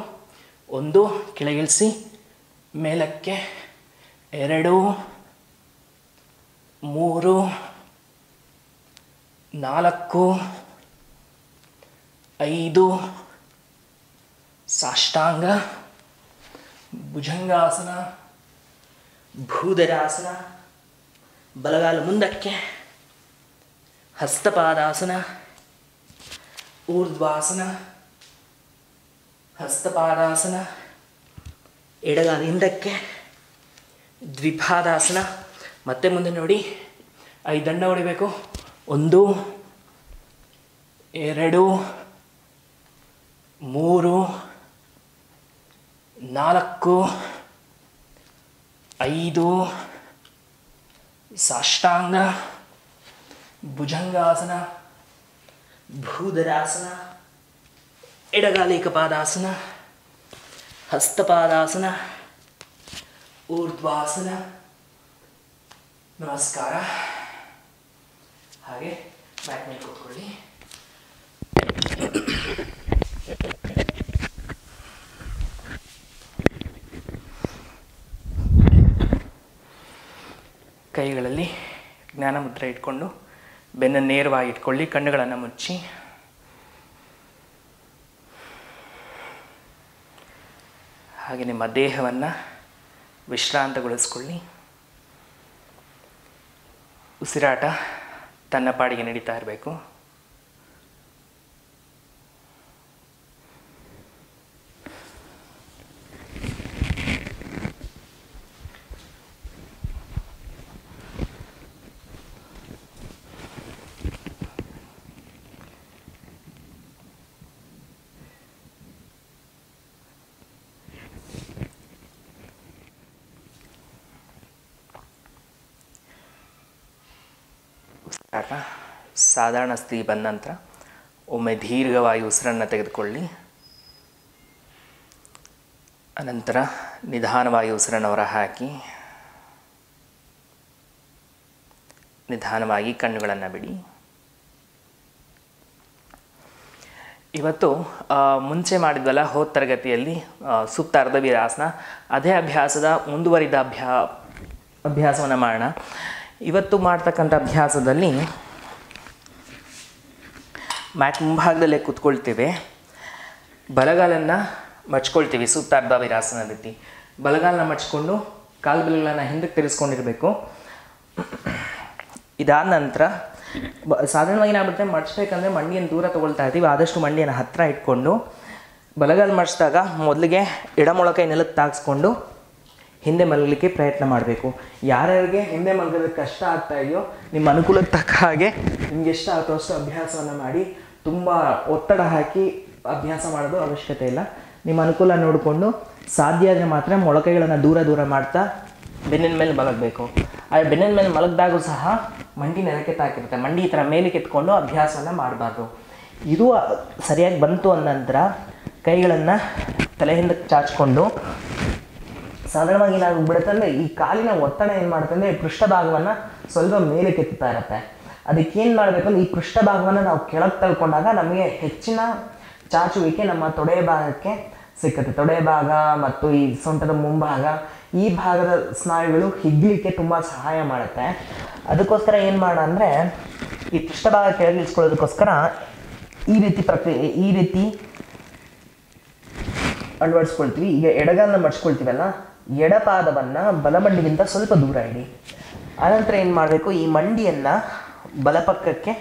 1 ಕೆಳಗಿಳಿಸಿ, ಮೇಲಕ್ಕೆ 2 3 4 5 ಸಾಷ್ಟಾಂಗ, ಭುಜಂಗಾಸನ, ಭೂಧರಾಸನ, ಬಲಗಾಲ ಮುಂದಕ್ಕೆ, ಹಸ್ತಪಾದಾಸನ, ಊರ್ಧ್ವಾಸನ, ಹಸ್ತಪಾದಾಸನ, ಎಡಗಾಲ ಹಿಂದಕ್ಕೆ, ದ್ವಿಪಾದಾಸನ. ಮತ್ತೆ ಮುಂದೆ ನೋಡಿ 5 ದಂಡ ಹೊಡಿಬೇಕು. 1 2 3 4 5 ಸಾಷ್ಟಾಂಗ, ಭುಜಂಗಾಸನ, ಭೂಧರಾಸನ, ಎಡಗಾಲ ಏಕಪಾದಾಸನ, ಹಸ್ತಪಾದಾಸನ, ಊರ್ಧ್ವಾಸನ. ನಮಸ್ಕಾರ. ಹಾಗೆ ಬ್ಯಾಕ್ ಮೇಲೆ ಕೂತ್ಕೊಳ್ಳಿ. ಕೈಗಳಲ್ಲಿ ಜ್ಞಾನ ಮುದ್ರೆ ಇಟ್ಕೊಂಡು ಬೆನ್ನು ನೇರವಾಗಿ ಇಟ್ಕೊಳ್ಳಿ. ಕಣ್ಣುಗಳನ್ನು ಮುಚ್ಚಿ ಹಾಗೆ ನಿಮ್ಮ ದೇಹವನ್ನು ವಿಶ್ರಾಂತಗೊಳಿಸ್ಕೊಳ್ಳಿ. ಉಸಿರಾಟ ತನ್ನ ಪಾಡಿಗೆ ನಡೀತಾ ಇರಬೇಕು. ಉಸಿರಾಟ ನಂತರ ಸಾಧಾರಣ ಸ್ಥಿತಿ ಬಂದ ನಂತರ ಒಮ್ಮೆ ದೀರ್ಘವಾಗಿ ಉಸಿರನ್ನು ತೆಗೆದುಕೊಳ್ಳಿ. ಅನಂತರ ನಿಧಾನವಾಗಿ ಉಸಿರನ್ನು ಹೊರಹಾಕಿ ನಿಧಾನವಾಗಿ ಕಣ್ಣುಗಳನ್ನು ಬಿಡಿ. ಇವತ್ತು ಮುಂಚೆ ಮಾಡಿದ್ವಲ್ಲ ಹೋದ ತರಗತಿಯಲ್ಲಿ ಸುಪ್ತ ಅರ್ಧವೀರಾಸನ, ಅದೇ ಅಭ್ಯಾಸದ ಮುಂದುವರಿದ ಅಭ್ಯಾಸವನ್ನು ಮಾಡೋಣ. ಇವತ್ತು ಮಾಡ್ತಕ್ಕಂಥ ಅಭ್ಯಾಸದಲ್ಲಿ ಮ್ಯಾಟ್ ಮುಂಭಾಗದಲ್ಲೇ ಕೂತ್ಕೊಳ್ತೇವೆ. ಬಲಗಾಲನ್ನು ಮಡ್ಚ್ಕೊಳ್ತೀವಿ ಸುಪ್ತ ಅರ್ಧವೀರಾಸನ ರೀತಿ. ಬಲಗಾಲನ್ನ ಮಡ್ಚ್ಕೊಂಡು ಕಾಲು ಬೆರಳುಗಳನ್ನು ಹಿಂದಕ್ಕೆ ತಿರ್ಸ್ಕೊಂಡಿರಬೇಕು. ಇದಾದ ನಂತರ ಸಾಧಾರಣವಾಗಿ ಏನಾಗ್ಬಿಡುತ್ತೆ, ಮಡ್ಚ್ಬೇಕಂದ್ರೆ ಮಂಡಿಯನ್ನು ದೂರ ತೊಗೊಳ್ತಾ ಇರ್ತೀವಿ. ಆದಷ್ಟು ಮಂಡಿಯನ್ನು ಹತ್ತಿರ ಇಟ್ಕೊಂಡು ಬಲಗಾಲ ಮಡ್ಚಿದಾಗ ಮೊದಲಿಗೆ ಎಡಮೊಳಕೈ ನೆಲಕ್ಕೆ ತಾಗಿಸ್ಕೊಂಡು ಹಿಂದೆ ಮಲಗಲಿಕ್ಕೆ ಪ್ರಯತ್ನ ಮಾಡಬೇಕು. ಯಾರ್ಯಾರಿಗೆ ಹಿಂದೆ ಮಲಗೋದಕ್ಕೆ ಕಷ್ಟ ಆಗ್ತಾ ಇದೆಯೋ ನಿಮ್ಮ ಅನುಕೂಲಕ್ಕೆ ತಕ್ಕ ಹಾಗೆ ನಿಮ್ಗೆ ಎಷ್ಟು ಆಗುತ್ತೋ ಅಷ್ಟು ಅಭ್ಯಾಸವನ್ನು ಮಾಡಿ. ತುಂಬ ಒತ್ತಡ ಹಾಕಿ ಅಭ್ಯಾಸ ಮಾಡೋದು ಅವಶ್ಯಕತೆ ಇಲ್ಲ. ನಿಮ್ಮ ಅನುಕೂಲ ನೋಡಿಕೊಂಡು ಸಾಧ್ಯ ಆದರೆ ಮಾತ್ರ ಮೊಳಕೈಗಳನ್ನು ದೂರ ಮಾಡ್ತಾ ಬೆನ್ನಿನ ಮೇಲೆ ಮಲಗಬೇಕು. ಆ ಬೆನ್ನಿನ ಮೇಲೆ ಮಲಗಿದಾಗೂ ಸಹ ಮಂಡಿ ನೆಲಕ್ಕೆ ತಾಕಿರುತ್ತೆ. ಮಂಡಿ ಈ ಥರ ಮೇಲೆ ಕೆತ್ಕೊಂಡು ಅಭ್ಯಾಸವನ್ನು ಮಾಡಬಾರ್ದು. ಇದು ಸರಿಯಾಗಿ ಬಂತು ಅಂದ ನಂತರ ಕೈಗಳನ್ನು ತಲೆ ಹಿಂದಕ್ಕೆ ಚಾಚಿಕೊಂಡು ಸಾಧಾರಣವಾಗಿ ಏನಾಗ್ಬಿಡುತ್ತೆ ಅಂದರೆ ಈ ಕಾಲಿನ ಒತ್ತಡ ಏನು ಮಾಡುತ್ತೆ ಅಂದರೆ ಪೃಷ್ಠಭಾಗವನ್ನು ಸ್ವಲ್ಪ ಮೇಲೆ ಕೆತ್ತಾ ಇರುತ್ತೆ. ಅದಕ್ಕೇನು ಮಾಡಬೇಕು ಅಂದರೆ ಈ ಪೃಷ್ಠಭಾಗವನ್ನು ನಾವು ಕೆಳಗೆ ತಳ್ಕೊಂಡಾಗ ನಮಗೆ ಹೆಚ್ಚಿನ ಚಾಚುವಿಕೆ ನಮ್ಮ ತೊಡೆಯ ಭಾಗಕ್ಕೆ ಸಿಕ್ಕುತ್ತೆ. ತೊಡೆಯ ಭಾಗ ಮತ್ತು ಈ ಸೊಂಟದ ಮುಂಭಾಗ ಈ ಭಾಗದ ಸ್ನಾಯುಗಳು ಹಿಗ್ಲಿಕ್ಕೆ ತುಂಬ ಸಹಾಯ ಮಾಡುತ್ತೆ. ಅದಕ್ಕೋಸ್ಕರ ಏನು ಮಾಡ ಅಂದರೆ ಈ ಪೃಷ್ಠಭಾಗ ಕೆಳಗೆ ಇಳಿಸ್ಕೊಳ್ಳೋದಕ್ಕೋಸ್ಕರ ಈ ರೀತಿ ಅಳವಡಿಸ್ಕೊಳ್ತೀವಿ. ಈಗ ಎಡಗಾಲನ್ನ ಮಡ್ಚ್ಕೊಳ್ತೀವಲ್ಲ, ಎಡಪಾದವನ್ನು ಬಲಮಂಡಿಗಿಂತ ಸ್ವಲ್ಪ ದೂರ ಇಡಿ. ಆನಂತರ ಏನು ಮಾಡಬೇಕು, ಈ ಮಂಡಿಯನ್ನು ಬಲಪಕ್ಕಕ್ಕೆ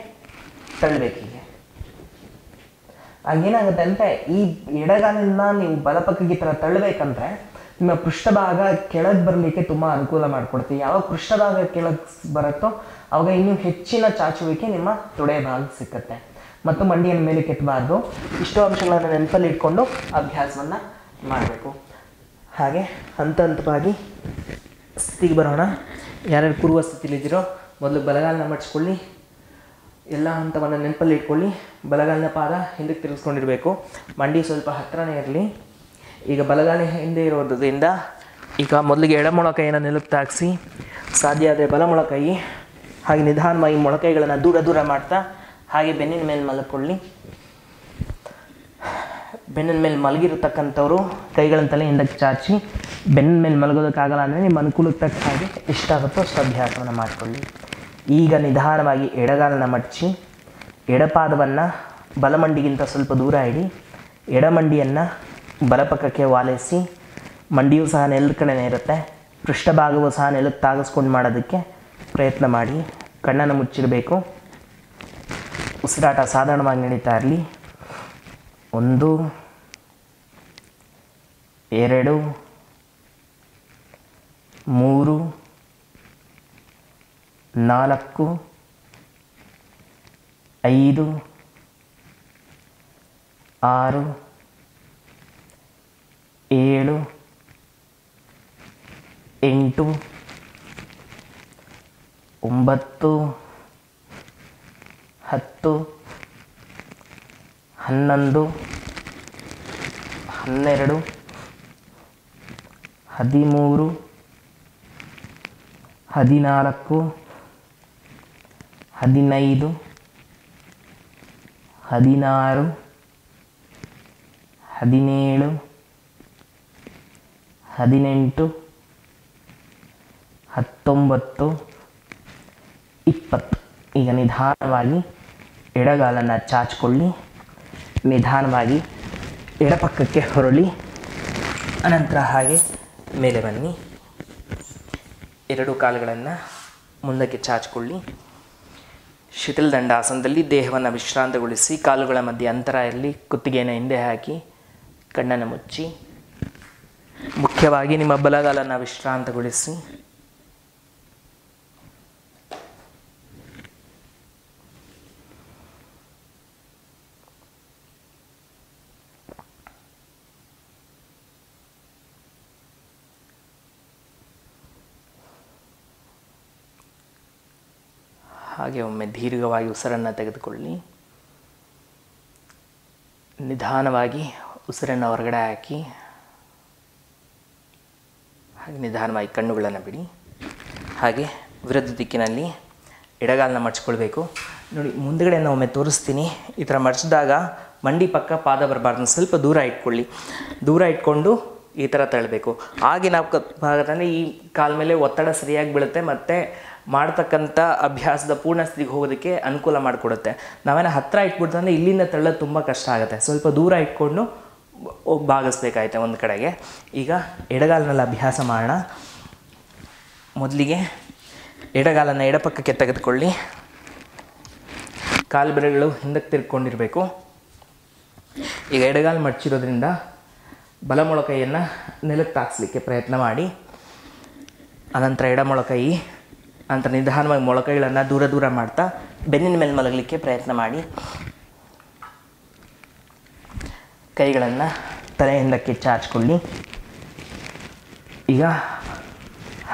ತಳ್ಳಬೇಕು. ಹೀಗೆ ಆಗೇನಾಗುತ್ತೆ ಅಂದರೆ ಈ ಎಡಗಾಲಿನ ನೀವು ಬಲಪಕ್ಕಕ್ಕೆ ಈ ಥರ ತಳ್ಳಬೇಕಂದ್ರೆ ನಿಮ್ಮ ಪೃಷ್ಠಭಾಗ ಕೆಳಗೆ ಬರಲಿಕ್ಕೆ ತುಂಬ ಅನುಕೂಲ ಮಾಡಿಕೊಡ್ತೀವಿ. ಯಾವಾಗ ಪೃಷ್ಠಭಾಗ ಕೆಳಗೆ ಬರುತ್ತೋ ಆವಾಗ ಇನ್ನೂ ಹೆಚ್ಚಿನ ಚಾಚುವಿಕೆ ನಿಮ್ಮ ತೊಡೆಯ ಭಾಗ ಸಿಕ್ಕತ್ತೆ. ಮತ್ತು ಮಂಡಿಯನ್ನು ಮೇಲೆ ಕೆತ್ತಬಾರ್ದು. ಇಷ್ಟು ಅಂಶಗಳನ್ನು ನೆನಪಲ್ಲಿ ಇಟ್ಕೊಂಡು ಅಭ್ಯಾಸವನ್ನು ಮಾಡಬೇಕು. ಹಾಗೆ ಹಂತವಾಗಿ ಸ್ಥಿತಿಗೆ ಬರೋಣ. ಯಾರ್ಯಾರು ಕೂರುವ ಸ್ಥಿತಿಲಿದ್ದೀರೋ ಮೊದಲು ಬಲಗಾಲನ್ನ ಮಡ್ಚ್ಕೊಳ್ಳಿ. ಎಲ್ಲ ಹಂತವನ್ನು ನೆನಪಲ್ಲಿ ಇಟ್ಕೊಳ್ಳಿ. ಬಲಗಾಲಿನ ಪಾದ ಹಿಂದಕ್ಕೆ ತಿರುಗಿಸ್ಕೊಂಡಿರಬೇಕು. ಮಂಡಿ ಸ್ವಲ್ಪ ಹತ್ತಿರನೇ ಇರಲಿ. ಈಗ ಬಲಗಾಲ ಹಿಂದೆ ಇರೋದ್ರಿಂದ ಈಗ ಮೊದಲಿಗೆ ಎಡಮೊಳಕೈಯನ್ನು ನೆಲಕ್ಕೆ ತಾಗಿಸಿ, ಸಾಧ್ಯ ಆದರೆ ಬಲಮೊಳಕೈ, ಹಾಗೆ ನಿಧಾನವಾಗಿ ಮೊಳಕೈಗಳನ್ನು ದೂರ ಮಾಡ್ತಾ ಹಾಗೆ ಬೆನ್ನಿನ ಮೇಲೆ ಮಲ್ಕೊಳ್ಳಿ. ಬೆನ್ನಿನ ಮೇಲೆ ಮಲಗಿರತಕ್ಕಂಥವ್ರು ಕೈಗಳನ್ನು ತಲೆ ಹಿಂದಕ್ಕೆ ಚಾಚಿ, ಬೆನ್ನಿನ ಮೇಲೆ ಮಲಗೋದಕ್ಕಾಗಲ್ಲ ಅಂದರೆ ನಿಮ್ಮ ಅನುಕೂಲಕ್ಕೆ ತಕ್ಕ ಹಾಗೆ ಎಷ್ಟಾಗುತ್ತೋ ಅಷ್ಟು ಅಭ್ಯಾಸವನ್ನು ಮಾಡಿಕೊಳ್ಳಿ. ಈಗ ನಿಧಾನವಾಗಿ ಎಡಗಾಲನ್ನು ಮಡಚಿ ಎಡಪಾದವನ್ನು ಬಲಮಂಡಿಗಿಂತ ಸ್ವಲ್ಪ ದೂರ ಇಡಿ. ಎಡಮಂಡಿಯನ್ನು ಬಲಪಕ್ಕಕ್ಕೆ ವಾಲಿಸಿ, ಮಂಡಿಯೂ ಸಹ ನೆಲದ ಕಡೆನೇ ಇರುತ್ತೆ. ಪೃಷ್ಠಭಾಗವೂ ಸಹ ನೆಲಕ್ಕೆ ತಾಗಿಸ್ಕೊಂಡು ಮಾಡೋದಕ್ಕೆ ಪ್ರಯತ್ನ ಮಾಡಿ. ಕಣ್ಣನ್ನು ಮುಚ್ಚಿರಬೇಕು. ಉಸಿರಾಟ ಸಾಧಾರಣವಾಗಿ ನಡೀತಾ ಇರಲಿ. 1 2 3 4 5 6 7 8 9 10 11 12 13 14 15 16 17 18 19 20. ಈಗ ನಿಧಾನವಾಗಿ ಎಡಗಾಲನ್ನು ಚಾಚಿಕೊಳ್ಳಿ. ನಿಧಾನವಾಗಿ ಎಡಪಕ್ಕಕ್ಕೆ ಹೊರಳಿ. ಅನಂತರ ಹಾಗೆ ಮೇಲೆ ಬನ್ನಿ. 2 ಕಾಲುಗಳನ್ನು ಮುಂದಕ್ಕೆ ಚಾಚಿಕೊಳ್ಳಿ. ಶಿಥಿಲ್ ದಂಡಾಸನದಲ್ಲಿ ದೇಹವನ್ನು ವಿಶ್ರಾಂತಗೊಳಿಸಿ, ಕಾಲುಗಳ ಮಧ್ಯೆ ಅಂತರ ಇರಲಿ. ಕುತ್ತಿಗೆಯನ್ನು ಹಿಂದೆ ಹಾಕಿ ಕಣ್ಣನ್ನು ಮುಚ್ಚಿ, ಮುಖ್ಯವಾಗಿ ನಿಮ್ಮ ಬಲಗಾಲನ್ನು ವಿಶ್ರಾಂತಗೊಳಿಸಿ. ಹಾಗೆ ಒಮ್ಮೆ ದೀರ್ಘವಾಗಿ ಉಸಿರನ್ನು ತೆಗೆದುಕೊಳ್ಳಿ. ನಿಧಾನವಾಗಿ ಉಸಿರನ್ನು ಹೊರಗಡೆ ಹಾಕಿ ಹಾಗೆ ನಿಧಾನವಾಗಿ ಕಣ್ಣುಗಳನ್ನು ಬಿಡಿ. ಹಾಗೆ ವಿರುದ್ಧ ದಿಕ್ಕಿನಲ್ಲಿ ಎಡಗಾಲನ್ನ ಮಡ್ಚ್ಕೊಳ್ಬೇಕು. ನೋಡಿ, ಮುಂದುಗಡೆಯನ್ನು ಒಮ್ಮೆ ತೋರಿಸ್ತೀನಿ. ಈ ಥರ ಮಡ್ಚಿದಾಗ ಮಂಡಿ ಪಕ್ಕ ಪಾದ ಬರಬಾರ್ದು, ಸ್ವಲ್ಪ ದೂರ ಇಟ್ಕೊಳ್ಳಿ. ದೂರ ಇಟ್ಕೊಂಡು ಈ ಥರ ತಳ್ಳಬೇಕು. ಹಾಗೆ ನಾವು ಭಾಗದಲ್ಲಿ ಈ ಕಾಲ ಮೇಲೆ ಒತ್ತಡ ಸರಿಯಾಗಿ ಬೀಳುತ್ತೆ ಮತ್ತು ಮಾಡ್ತಕ್ಕಂಥ ಅಭ್ಯಾಸದ ಪೂರ್ಣ ಸ್ಥಿತಿಗೆ ಹೋಗೋದಕ್ಕೆ ಅನುಕೂಲ ಮಾಡಿಕೊಡುತ್ತೆ. ನಾವೇನೋ ಹತ್ತಿರ ಇಟ್ಬಿಡ್ತಂದ್ರೆ ಇಲ್ಲಿಂದ ತಳ್ಳೋದು ತುಂಬ ಕಷ್ಟ ಆಗುತ್ತೆ. ಸ್ವಲ್ಪ ದೂರ ಇಟ್ಕೊಂಡು ಭಾಗಿಸ್ಬೇಕಾಯ್ತೆ ಒಂದು ಕಡೆಗೆ. ಈಗ ಎಡಗಾಲಿನಲ್ಲಿ ಅಭ್ಯಾಸ ಮಾಡೋಣ. ಮೊದಲಿಗೆ ಎಡಗಾಲನ್ನು ಎಡಪಕ್ಕಕ್ಕೆ ತೆಗೆದುಕೊಳ್ಳಿ. ಕಾಲು ಬೆರಳುಗಳು ಹಿಂದಕ್ಕೆ ತಿರ್ಕೊಂಡಿರಬೇಕು. ಈಗ ಎಡಗಾಲು ಮಡಚಿರೋದ್ರಿಂದ ಬಲಮೊಳಕೈಯನ್ನು ನೆಲಕ್ಕೆ ತಾಗಿಸ್ಲಿಕ್ಕೆ ಪ್ರಯತ್ನ ಮಾಡಿ. ಅನಂತರ ಎಡಮೊಳಕೈ, ನಂತರ ನಿಧಾನವಾಗಿ ಮೊಳಕೈಗಳನ್ನು ದೂರ ದೂರ ಮಾಡ್ತಾ ಬೆನ್ನಿನ ಮೇಲೆ ಮಲಗಲಿಕ್ಕೆ ಪ್ರಯತ್ನ ಮಾಡಿ. ಕೈಗಳನ್ನು ತಲೆ ಹಿಂದಕ್ಕೆ ಚಾಚಿಕೊಳ್ಳಿ. ಈಗ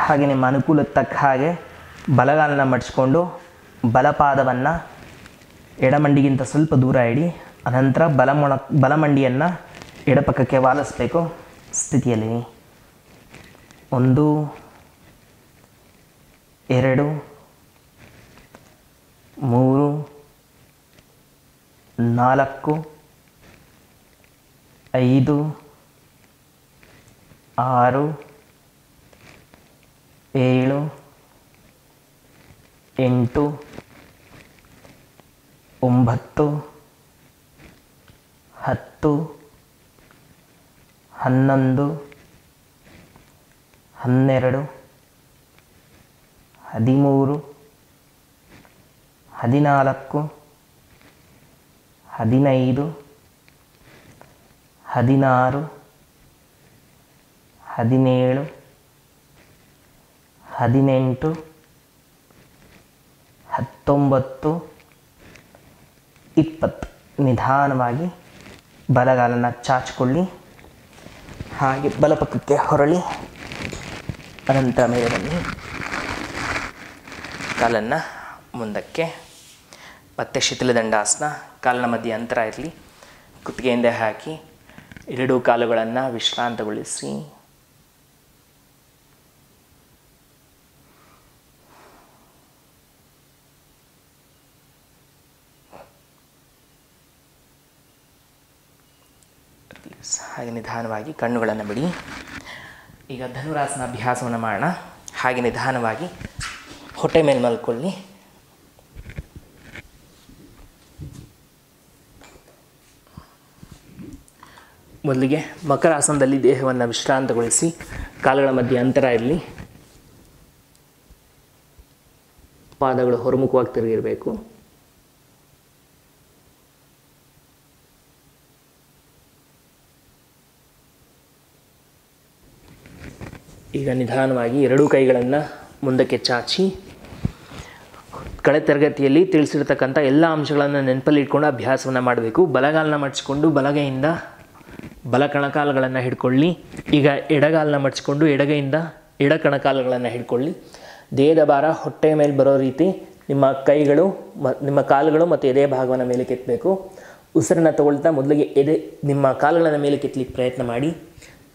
ಹಾಗೆ ನಿಮ್ಮ ಅನುಕೂಲಕ್ಕೆ ತಕ್ಕ ಹಾಗೆ ಬಲಗಾಲನ್ನ ಮಡಿಸ್ಕೊಂಡು ಬಲಪಾದವನ್ನು ಎಡಮಂಡಿಗಿಂತ ಸ್ವಲ್ಪ ದೂರ ಇಡಿ. ಅನಂತರ ಬಲಮಂಡಿಯನ್ನು ಎಡಪಕ್ಕಕ್ಕೆ ವಾಲಿಸಬೇಕು. ಸ್ಥಿತಿಯಲ್ಲಿ 1 2 3 4 5 6 7 8 9 10 11 12 13 14 15 16 17 18 19 20. ನಿಧಾನವಾಗಿ ಬಲಗಾಲನ್ನು ಚಾಚಿಕೊಳ್ಳಿ. ಹಾಗೆ ಬಲಪಕ್ಕಕ್ಕೆ ಹೊರಳಿ. ಅನಂತರ ಮೇಲೆ ಬನ್ನಿ. ಕಾಲನ್ನು ಮುಂದಕ್ಕೆ. ಮತ್ತೆ ಶಿಥಿಲದಂಡಾಸನ. ಕಾಲಿನ ಮಧ್ಯೆ ಅಂತರ ಇರಲಿ. ಕುತ್ತಿಗೆಯಿಂದ ಹಾಕಿ ಎರಡೂ ಕಾಲುಗಳನ್ನು ವಿಶ್ರಾಂತಗೊಳಿಸಿ. ಹಾಗೆ ನಿಧಾನವಾಗಿ ಕಣ್ಣುಗಳನ್ನು ಬಿಡಿ. ಈಗ ಧನುರಾಸನ ಅಭ್ಯಾಸವನ್ನು ಮಾಡೋಣ. ಹಾಗೆ ನಿಧಾನವಾಗಿ ಹೊಟ್ಟೆ ಮೇಲೆ ಮಲ್ಕೊಳ್ಳಿ. ಮೊದಲಿಗೆ ಮಕರಾಸನದಲ್ಲಿ ದೇಹವನ್ನು ವಿಶ್ರಾಂತಗೊಳಿಸಿ. ಕಾಲುಗಳ ಮಧ್ಯೆ ಅಂತರ ಇರಲಿ. ಪಾದಗಳು ಹೊರಮುಖವಾಗಿ ತಿರುಗಿರಬೇಕು. ಈಗ ನಿಧಾನವಾಗಿ ಎರಡೂ ಕೈಗಳನ್ನು ಮುಂದಕ್ಕೆ ಚಾಚಿ ಕಳೆದ ತರಗತಿಯಲ್ಲಿ ತಿಳಿಸಿರ್ತಕ್ಕಂಥ ಎಲ್ಲ ಅಂಶಗಳನ್ನು ನೆನಪಲ್ಲಿ ಇಟ್ಕೊಂಡು ಅಭ್ಯಾಸವನ್ನು ಮಾಡಬೇಕು. ಬಲಗಾಲನ್ನ ಮಡಿಸ್ಕೊಂಡು ಬಲಗೈಯಿಂದ ಬಲ ಕಣಕಾಲುಗಳನ್ನು ಹಿಡ್ಕೊಳ್ಳಿ. ಈಗ ಎಡಗಾಲನ್ನ ಮಡಿಸ್ಕೊಂಡು ಎಡಗೈಯಿಂದ ಎಡ ಕಣಕಾಲುಗಳನ್ನು ಹಿಡ್ಕೊಳ್ಳಿ. ದೇಹದ ಭಾರ ಹೊಟ್ಟೆಯ ಮೇಲೆ ಬರೋ ರೀತಿ ನಿಮ್ಮ ಕೈಗಳು ನಿಮ್ಮ ಕಾಲುಗಳು ಮತ್ತು ಎದೆ ಭಾಗವನ್ನು ಮೇಲೆ ಕೆತ್ತಬೇಕು. ಉಸಿರನ್ನು ತಗೊಳ್ತಾ ಮೊದಲಿಗೆ ನಿಮ್ಮ ಕಾಲುಗಳನ್ನು ಮೇಲೆ ಕೆತ್ತಲಿಕ್ಕೆ ಪ್ರಯತ್ನ ಮಾಡಿ.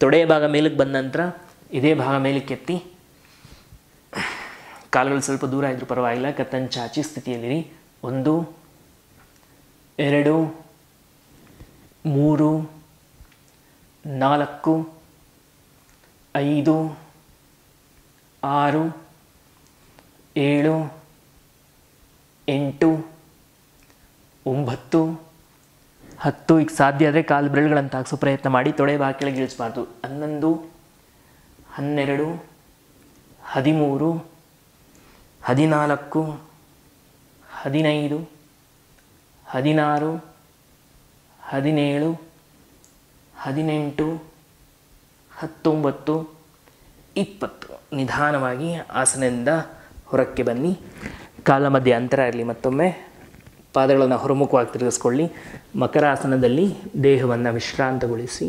ತೊಡೆಯ ಭಾಗ ಮೇಲಕ್ಕೆ ಬಂದ ನಂತರ ಎದೆ ಭಾಗ ಮೇಲಕ್ಕೆ ಎತ್ತಿ. ಕಾಲುಗಳು ಸ್ವಲ್ಪ ದೂರ ಇದ್ರೂ ಪರವಾಗಿಲ್ಲ. ಕತ್ತನ್ನು ಚಾಚಿ ಸ್ಥಿತಿಯಲ್ಲಿರಿ. 1 2 3 4 5 6 7 8 9 10. ಈಗ ಸಾಧ್ಯ ಆದರೆ ಕಾಲು ಬೆರಳುಗಳನ್ನು ತಾಗಿಸೋ ಪ್ರಯತ್ನ ಮಾಡಿ. ತೊಡೆ ಭಾಗ ಕೆಳಗೆ ಇಳಿಸಬಾರ್ದು. 11 12 13 14 15 16 17 18 19 20. ನಿಧಾನವಾಗಿ ಆಸನದಿಂದ ಹೊರಕ್ಕೆ ಬನ್ನಿ. ಕಾಲ ಮಧ್ಯೆ ಅಂತರ ಇರಲಿ. ಮತ್ತೊಮ್ಮೆ ಪಾದಗಳನ್ನು ಹೊರಮುಖವಾಗಿ ತಿರುಗಿಸ್ಕೊಳ್ಳಿ. ಮಕರಾಸನದಲ್ಲಿ ದೇಹವನ್ನು ವಿಶ್ರಾಂತಗೊಳಿಸಿ.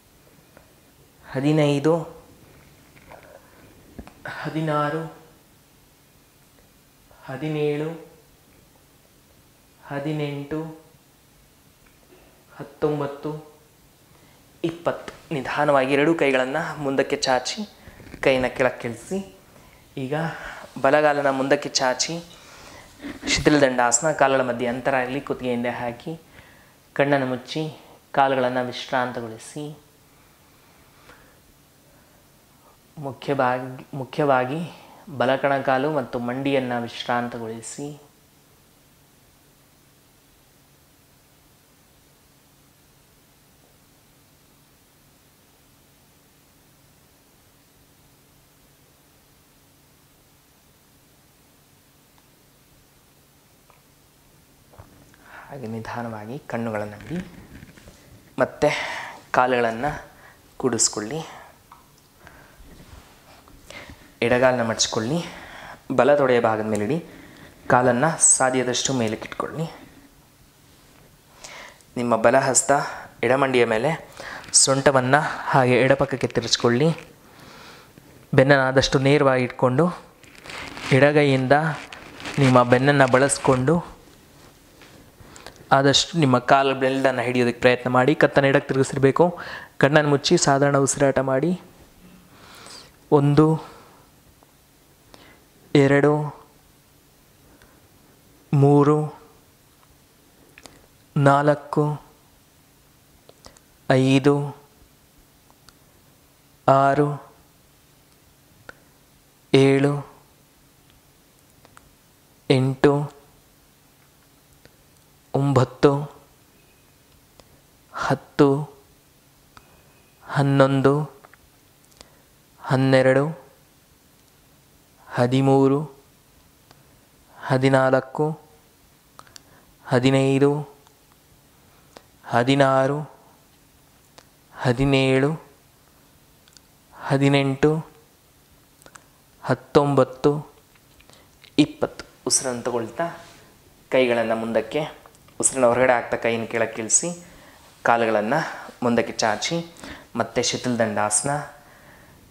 15, 16, 17, 18, 19, 20. ನಿಧಾನವಾಗಿ ಎರಡೂ ಕೈಗಳನ್ನು ಮುಂದಕ್ಕೆ ಚಾಚಿ ಕೈನ ಕೆಳಕ್ಕೆ ಇಳಿಸಿ. ಈಗ ಬಲಗಾಲನ ಮುಂದಕ್ಕೆ ಚಾಚಿ ಶಿಥಿಲದಂಡಾಸನ, ಕಾಲುಗಳ ಮಧ್ಯೆ ಅಂತರ ಇರಲಿ, ಕುತ್ತಿಗೆಯಿಂದ ಹಾಕಿ ಕಣ್ಣನ್ನು ಮುಚ್ಚಿ ಕಾಲುಗಳನ್ನು ವಿಶ್ರಾಂತಗೊಳಿಸಿ. ಮುಖ್ಯವಾಗಿ ಬಲಕಣಕಾಲು ಮತ್ತು ಮಂಡಿಯನ್ನು ವಿಶ್ರಾಂತಗೊಳಿಸಿ. ಹಾಗೆ ನಿಧಾನವಾಗಿ ಕಣ್ಣುಗಳನ್ನು ಬಿಡಿ. ಮತ್ತು ಕಾಲುಗಳನ್ನು ಕೂಡಿಸ್ಕೊಳ್ಳಿ. ಎಡಗಾಲನ್ನ ಮಡಚ್ಕೊಳ್ಳಿ. ಬಲ ತೊಡೆಯ ಭಾಗದ ಮೇಲೆ ಇಡಿ. ಕಾಲನ್ನು ಸಾಧ್ಯದಷ್ಟು ಮೇಲಕ್ಕಿಟ್ಕೊಳ್ಳಿ. ನಿಮ್ಮ ಬಲ ಹಸ್ತ ಎಡಮಂಡಿಯ ಮೇಲೆ, ಸೊಂಟವನ್ನು ಹಾಗೆ ಎಡಪಕ್ಕಕ್ಕೆ ತಿರುಚಿಕೊಳ್ಳಿ. ಬೆನ್ನನ್ನು ಆದಷ್ಟು ನೇರವಾಗಿ ಇಟ್ಕೊಂಡು ಎಡಗೈಯಿಂದ ನಿಮ್ಮ ಬೆನ್ನನ್ನು ಬಳಸ್ಕೊಂಡು ಆದಷ್ಟು ನಿಮ್ಮ ಕಾಲು ಬೆಲ್ಡನ್ನು ಹಿಡಿಯೋದಕ್ಕೆ ಪ್ರಯತ್ನ ಮಾಡಿ. ಕತ್ತನ್ನು ಎಡಕ್ಕೆ ತಿರುಗಿಸಿರಬೇಕು. ಕಣ್ಣನ್ನು ಮುಚ್ಚಿ ಸಾಧಾರಣ ಉಸಿರಾಟ ಮಾಡಿ. 1, 2, 3, 4, 5, 6, 7, 8, 9, 10, 11, 12, 13, 14, 15, 16, 17, 18, 19, 20. ಉಸಿರನ್ನು ತಗೊಳ್ತಾ ಕೈಗಳನ್ನು ಮುಂದಕ್ಕೆ, ಉಸಿರನ್ನು ಹೊರಗಡೆ ಹಾಕ್ತಾ ಕೈಯನ್ನು ಕೆಳಕ್ಕೆ ಇಳಿಸಿ, ಕಾಲುಗಳನ್ನು ಮುಂದಕ್ಕೆ ಚಾಚಿ, ಮತ್ತು ಶಿಥಿಲದಂಡಾಸನ,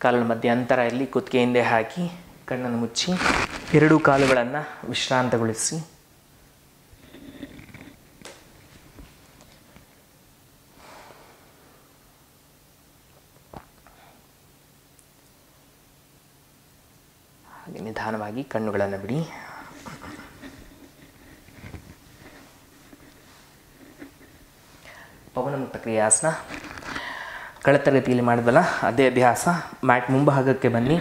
ಕಾಲುಗಳ ಮಧ್ಯೆ ಅಂತರ ಇರಲಿ, ಕುತ್ತಿಗೆಯಿಂದ ಹಾಕಿ ಕಣ್ಣನ್ನು ಮುಚ್ಚಿ ಎರಡೂ ಕಾಲುಗಳನ್ನು ವಿಶ್ರಾಂತಗೊಳಿಸಿ. ಹಾಗೆ ನಿಧಾನವಾಗಿ ಕಣ್ಣುಗಳನ್ನು ಬಿಡಿ. ಪವನಮುಕ್ತ ಕ್ರಿಯಾಸನ ಕಳೆದ ತರಗತಿಯಲ್ಲಿ ಮಾಡಿದ್ವಲ್ಲ ಅದೇ ಅಭ್ಯಾಸ. ಮ್ಯಾಟ್ ಮುಂಭಾಗಕ್ಕೆ ಬನ್ನಿ.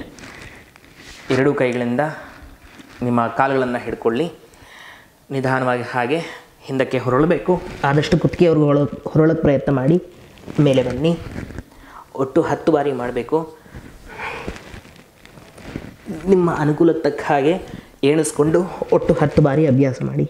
ಎರಡೂ ಕೈಗಳಿಂದ ನಿಮ್ಮ ಕಾಲುಗಳನ್ನು ಹಿಡ್ಕೊಳ್ಳಿ. ನಿಧಾನವಾಗಿ ಹಾಗೆ ಹಿಂದಕ್ಕೆ ಹೊರಳಬೇಕು. ಆದಷ್ಟು ಕುತ್ತಿಗೆಯವ್ರಿಗೆ ಹೊರಳಕ್ಕೆ ಪ್ರಯತ್ನ ಮಾಡಿ. ಮೇಲೆ ಬನ್ನಿ. ಒಟ್ಟು 10 ಬಾರಿ ಮಾಡಬೇಕು. ನಿಮ್ಮ ಅನುಕೂಲಕ್ಕೆ ತಕ್ಕ ಹಾಗೆ ಎಣಿಸ್ಕೊಂಡು ಒಟ್ಟು 10 ಬಾರಿ ಅಭ್ಯಾಸ ಮಾಡಿ.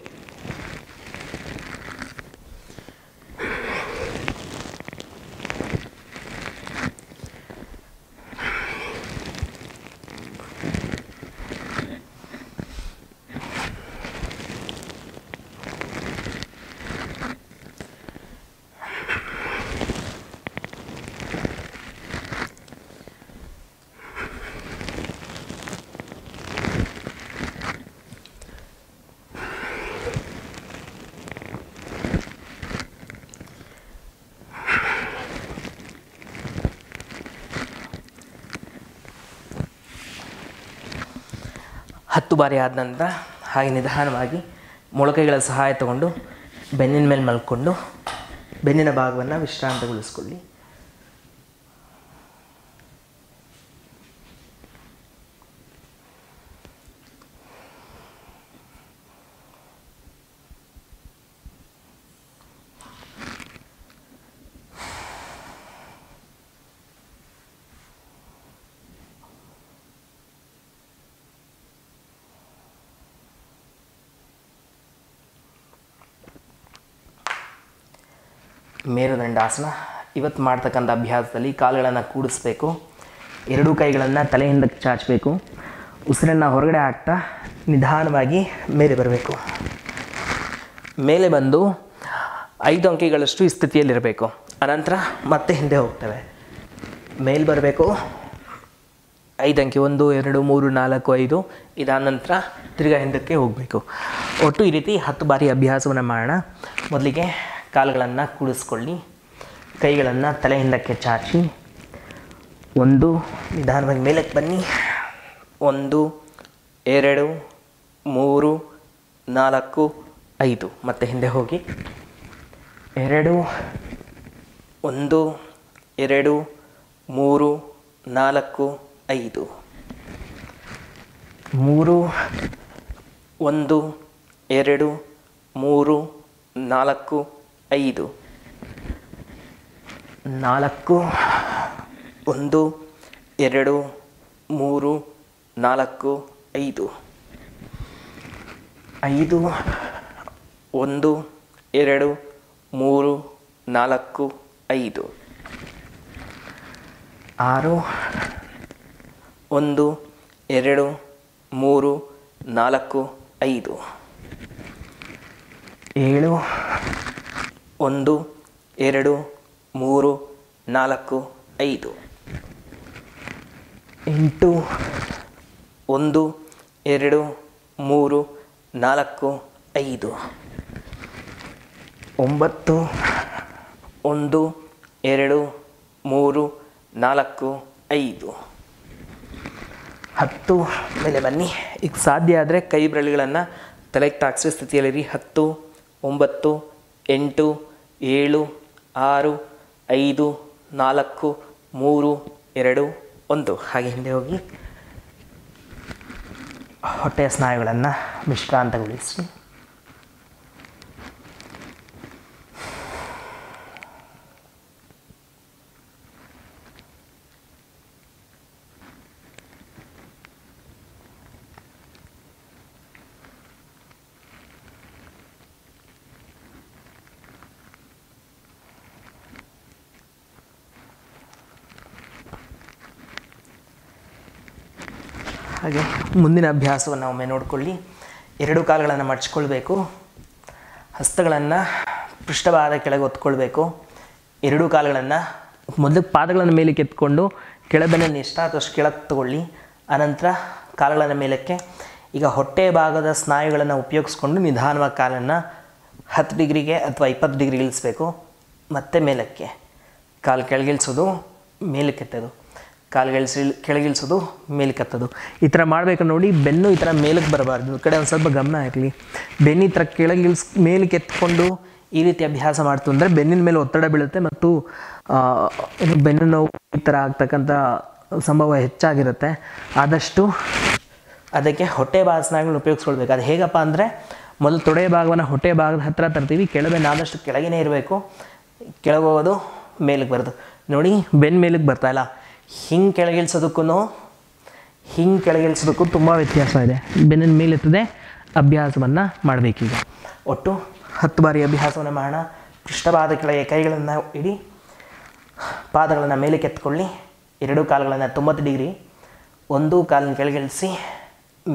ಹತ್ತು ಬಾರಿ ಆದ ನಂತರ ಹಾಗೆ ನಿಧಾನವಾಗಿ ಮೊಳಕೈಗಳ ಸಹಾಯ ತಗೊಂಡು ಬೆನ್ನಿನ ಮೇಲೆ ಮಲ್ಕೊಂಡು ಬೆನ್ನಿನ ಭಾಗವನ್ನು ವಿಶ್ರಾಂತಗೊಳಿಸ್ಕೊಳ್ಳಿ. ಮೇರುದಂಡಾಸನ. ಇವತ್ತು ಮಾಡ್ತಕ್ಕಂಥ ಅಭ್ಯಾಸದಲ್ಲಿ ಕಾಲುಗಳನ್ನು ಕೂಡಿಸ್ಬೇಕು. ಎರಡೂ ಕೈಗಳನ್ನು ತಲೆ ಹಿಂದಕ್ಕೆ ಚಾಚಬೇಕು. ಉಸಿರನ್ನು ಹೊರಗಡೆ ಹಾಕ್ತಾ ನಿಧಾನವಾಗಿ ಮೇಲೆ ಬರಬೇಕು. ಮೇಲೆ ಬಂದು 5 ಅಂಕೆಗಳಷ್ಟು ಈ ಸ್ಥಿತಿಯಲ್ಲಿರಬೇಕು. ಅನಂತರ ಮತ್ತೆ ಹಿಂದೆ ಹೋಗ್ತವೆ. ಮೇಲ್ ಬರಬೇಕು. 5 ಅಂಕೆ 1 2 3 4 5. ಇದಾದ ನಂತರ ತಿರ್ಗಾ ಹಿಂದಕ್ಕೆ ಹೋಗಬೇಕು. ಒಟ್ಟು ಈ ರೀತಿ 10 ಬಾರಿ ಅಭ್ಯಾಸವನ್ನು ಮಾಡೋಣ. ಮೊದಲಿಗೆ ಕಾಲುಗಳನ್ನು ಕೂಡಿಸ್ಕೊಳ್ಳಿ, ಕೈಗಳನ್ನು ತಲೆ ಹಿಂದಕ್ಕೆ ಚಾಚಿ, 1 ನಿಧಾನವಾಗಿ ಮೇಲಕ್ಕೆ ಬನ್ನಿ, 1 2 3 4 5. ಮತ್ತೆ ಹಿಂದೆ ಹೋಗಿ, 2 1 2 3 4 5, 3 1 2 3 4 5, 4 1 2 3 4 5, 5 1 2 3 4 5, 6 1 2 3 4 5, 7 1 2 3 4 5, 8 1 2 3 4 5, 9 1 2 3 4 5, 10. ಮೇಲೆ ಬನ್ನಿ. ಈಗ ಸಾಧ್ಯ ಆದರೆ ಕೈ ಬೆರಳುಗಳನ್ನು ತಲೆಗೆ ತಾಗಿಸೋ ಸ್ಥಿತಿಯಲ್ಲಿರಿ. 10 9 8 7 6 5 4 3 2 1. ಹಾಗೆ ಹಿಂದೆ ಹೋಗಿ ಹೊಟ್ಟೆಯ ಸ್ನಾಯುಗಳನ್ನು ವಿಶ್ರಾಂತಗೊಳಿಸಿ. ಹಾಗೆ ಮುಂದಿನ ಅಭ್ಯಾಸವನ್ನು ಒಮ್ಮೆ ನೋಡಿಕೊಳ್ಳಿ. 2 ಕಾಲುಗಳನ್ನು ಮಡಚ್ಕೊಳ್ಬೇಕು, ಹಸ್ತಗಳನ್ನು ಪೃಷ್ಠಭಾಗದ ಕೆಳಗೆ ಒತ್ಕೊಳ್ಬೇಕು. 2 ಕಾಲುಗಳನ್ನು ಮೊದಲು ಪಾದಗಳನ್ನು ಮೇಲಕ್ಕೆ ಎತ್ಕೊಂಡು ಕೆಳಬೆನ್ನನ್ನು ಎಷ್ಟಾದಷ್ಟು ಕೆಳಗೆ ತಗೊಳ್ಳಿ. ಆನಂತರ ಕಾಲುಗಳನ್ನು ಮೇಲಕ್ಕೆ. ಈಗ ಹೊಟ್ಟೆ ಭಾಗದ ಸ್ನಾಯುಗಳನ್ನು ಉಪಯೋಗಿಸ್ಕೊಂಡು ನಿಧಾನವಾಗಿ ಕಾಲನ್ನು 10 ಡಿಗ್ರಿಗೆ ಅಥವಾ 20 ಡಿಗ್ರಿಗೆ ಇಳಿಸ್ಬೇಕು. ಮತ್ತೆ ಮೇಲಕ್ಕೆ ಕಾಲು ಕೆಳಗಿಳಿಸೋದು, ಮೇಲಕ್ಕೆತ್ತೋದು, ಕಾಲು ಕೆಳಗಿಳಿಸೋದು, ಮೇಲಕ್ಕೆತ್ತೋದು. ಈ ಥರ ಮಾಡಬೇಕು ನೋಡಿ. ಬೆನ್ನು ಈ ಥರ ಮೇಲಕ್ಕೆ ಬರಬಾರ್ದು, ಈ ಕಡೆ ಒಂದು ಸ್ವಲ್ಪ ಗಮನ ಇರಲಿ. ಬೆನ್ನು ಈ ಥರ ಮೇಲಕ್ಕೆ ಎತ್ಕೊಂಡು ಈ ರೀತಿ ಅಭ್ಯಾಸ ಮಾಡ್ತು ಅಂದರೆ ಬೆನ್ನಿನ ಮೇಲೆ ಒತ್ತಡ ಬೀಳುತ್ತೆ ಮತ್ತು ಬೆನ್ನು ನೋವು ಈ ಥರ ಆಗ್ತಕ್ಕಂಥ ಸಂಭವ ಹೆಚ್ಚಾಗಿರುತ್ತೆ. ಆದಷ್ಟು ಅದಕ್ಕೆ ಹೊಟ್ಟೆ ಭಾಗದ ಸ್ನಾಯುಗಳನ್ನ ಉಪಯೋಗಿಸ್ಕೊಳ್ಬೇಕು. ಅದು ಹೇಗಪ್ಪ ಅಂದರೆ ಮೊದಲು ತೊಡೆ ಭಾಗವನ್ನು ಹೊಟ್ಟೆ ಭಾಗದ ಹತ್ತಿರ ತರ್ತೀವಿ, ಕೆಳಬೆನ್ನು ಆದಷ್ಟು ಕೆಳಗೇ ಇರಬೇಕು, ಕೆಳಗೆ ಹೋಗೋದು, ಮೇಲಕ್ಕೆ ಬರೋದು. ನೋಡಿ ಬೆನ್ನು ಮೇಲಕ್ಕೆ ಬರ್ತಾಯಿಲ್ಲ. ಹಿಂಗೆ ಕೆಳಗಿಳಿಸೋದಕ್ಕೂ ತುಂಬ ವ್ಯತ್ಯಾಸ ಇದೆ. ಬೆನ್ನಿನ ಮೇಲೆತ್ತದೆ ಅಭ್ಯಾಸವನ್ನು ಮಾಡಬೇಕೀಗ. ಒಟ್ಟು 10 ಬಾರಿ ಅಭ್ಯಾಸವನ್ನು ಮಾಡೋಣ. ಪೃಷ್ಠಭಾಗದ ಕೆಳಗೆ ಕೈಗಳನ್ನು ಇಡಿ, ಪಾದಗಳನ್ನು ಮೇಲಕ್ಕೆ ಎತ್ಕೊಳ್ಳಿ, 2 ಕಾಲುಗಳನ್ನು 90 ಡಿಗ್ರಿ, 1 ಕಾಲನ್ನು ಕೆಳಗಿಳಿಸಿ,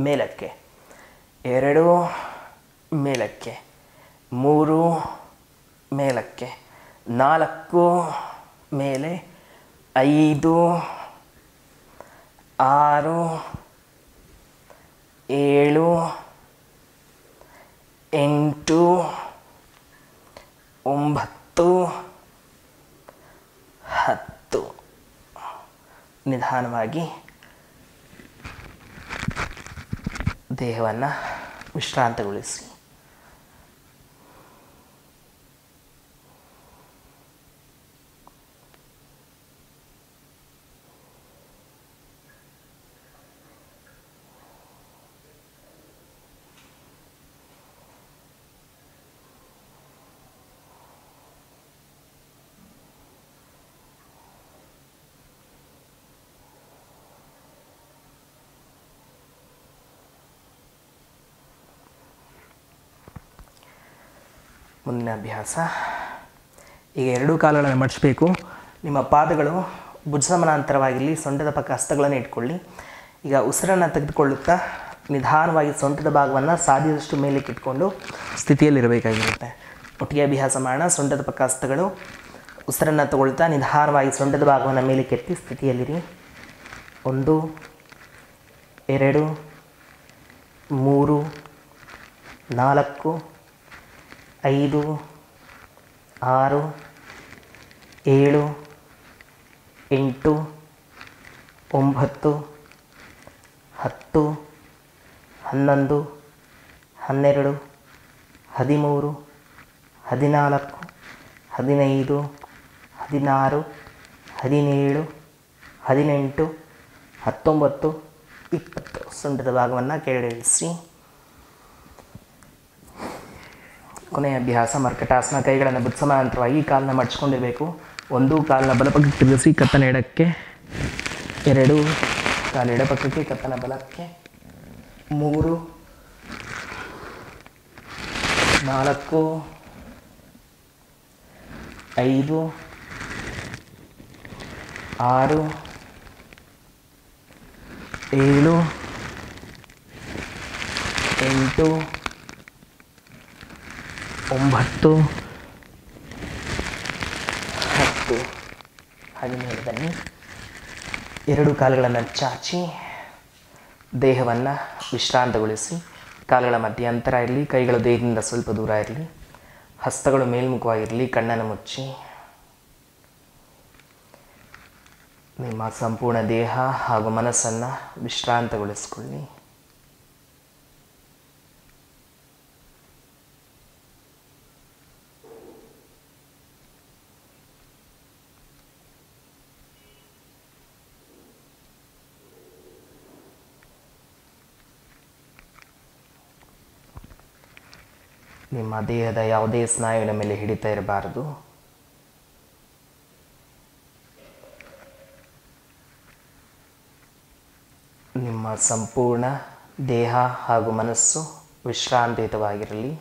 ಮೇಲಕ್ಕೆ, 2 ಮೇಲಕ್ಕೆ, 3 ಮೇಲಕ್ಕೆ, 4 ಮೇಲೆ, 5 6 7 8 9 10. ನಿಧಾನವಾಗಿ ದೇಹವನ್ನು ವಿಶ್ರಾಂತಗೊಳಿಸಿ. ಮುಂದಿನ ಅಭ್ಯಾಸ. ಈಗ 2 ಕಾಲುಗಳನ್ನು ಮಡಚಬೇಕು. ನಿಮ್ಮ ಪಾದಗಳು ಭುಜ ಸಮಾನಾಂತರವಾಗಿರಲಿ. ಸೊಂಟದ ಪಕ್ಕ ಹಸ್ತಗಳನ್ನು ಇಟ್ಕೊಳ್ಳಿ. ಈಗ ಉಸಿರನ್ನು ತೆಗೆದುಕೊಳ್ಳುತ್ತಾ ನಿಧಾನವಾಗಿ ಸೊಂಟದ ಭಾಗವನ್ನು ಸಾಧ್ಯದಷ್ಟು ಮೇಲಕ್ಕೆ ಇಟ್ಕೊಂಡು ಸ್ಥಿತಿಯಲ್ಲಿರಬೇಕಾಗಿರುತ್ತೆ. ಒಟ್ಟಿಗೆ ಅಭ್ಯಾಸ ಮಾಡೋಣ. ಸೊಂಟದ ಪಕ್ಕ ಹಸ್ತಗಳು,
ಉಸಿರನ್ನು ತಗೊಳ್ತಾ ನಿಧಾನವಾಗಿ ಸೊಂಟದ ಭಾಗವನ್ನು ಮೇಲೆ ಕೆತ್ತಿ ಸ್ಥಿತಿಯಲ್ಲಿರಿ. 1 2 3 4 5 6 7 8 9 10 11 12 13 14 15 16 17 18 19 20. ಸೊಂಟದ ಭಾಗವನ್ನು ಕೆಳಗಿಳಿಸಿ. ಕೊನೆಯ ಅಭ್ಯಾಸ ಮರ್ಕಟಾಸನ. ಕೈಗಳನ್ನು ಬುತ್ಸಮಾಂತರವಾಗಿ ಕಾಲನ್ನ ಮಡಚ್ಕೊಂಡಿರಬೇಕು. 1 ಕಾಲನ್ನ ಬಲಪಕ್ಕಕ್ಕೆ ತಿರುಗಿಸಿ, ಕತ್ತನ ಎಡಕ್ಕೆ. 2 ಕಾಲು ಎಡಪಕ್ಕಕ್ಕೆ, ಕತ್ತನ ಬಲಕ್ಕೆ. 3 4 5 6 7 8 9 10. 17 ಬನ್ನಿ. 2 ಕಾಲುಗಳನ್ನು ಚಾಚಿ ದೇಹವನ್ನು ವಿಶ್ರಾಂತಗೊಳಿಸಿ. ಕಾಲುಗಳ ಮಧ್ಯೆ ಅಂತರ ಇರಲಿ, ಕೈಗಳು ದೇಹದಿಂದ ಸ್ವಲ್ಪ ದೂರ ಇರಲಿ, ಹಸ್ತಗಳು ಮೇಲ್ಮುಖವಾಗಿರಲಿ. ಕಣ್ಣನ್ನು ಮುಚ್ಚಿ ನಿಮ್ಮ ಸಂಪೂರ್ಣ ದೇಹ ಹಾಗೂ ಮನಸ್ಸನ್ನು ವಿಶ್ರಾಂತಗೊಳಿಸಿಕೊಳ್ಳಿ. ನಿಮ್ಮ ದೇಹದ ಯಾವುದೇ ಸ್ನಾಯುವಿನ ಮೇಲೆ ಹಿಡಿತಾ ಇರಬಾರದು. ನಿಮ್ಮ ಸಂಪೂರ್ಣ ದೇಹ ಹಾಗೂ ಮನಸ್ಸು ವಿಶ್ರಾಂತಿಯುತವಾಗಿರಲಿ.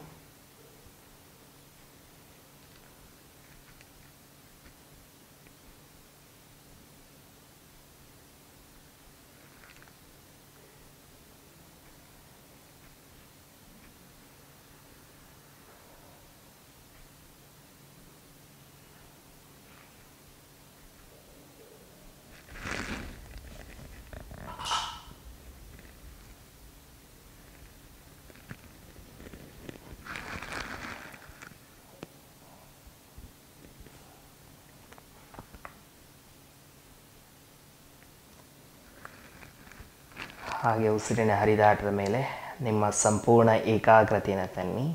ಹಾಗೆ ಉಸಿರಿನ ಹರಿದಾಟದ ಮೇಲೆ ನಿಮ್ಮ ಸಂಪೂರ್ಣ ಏಕಾಗ್ರತೆಯನ್ನು ತನ್ನಿ.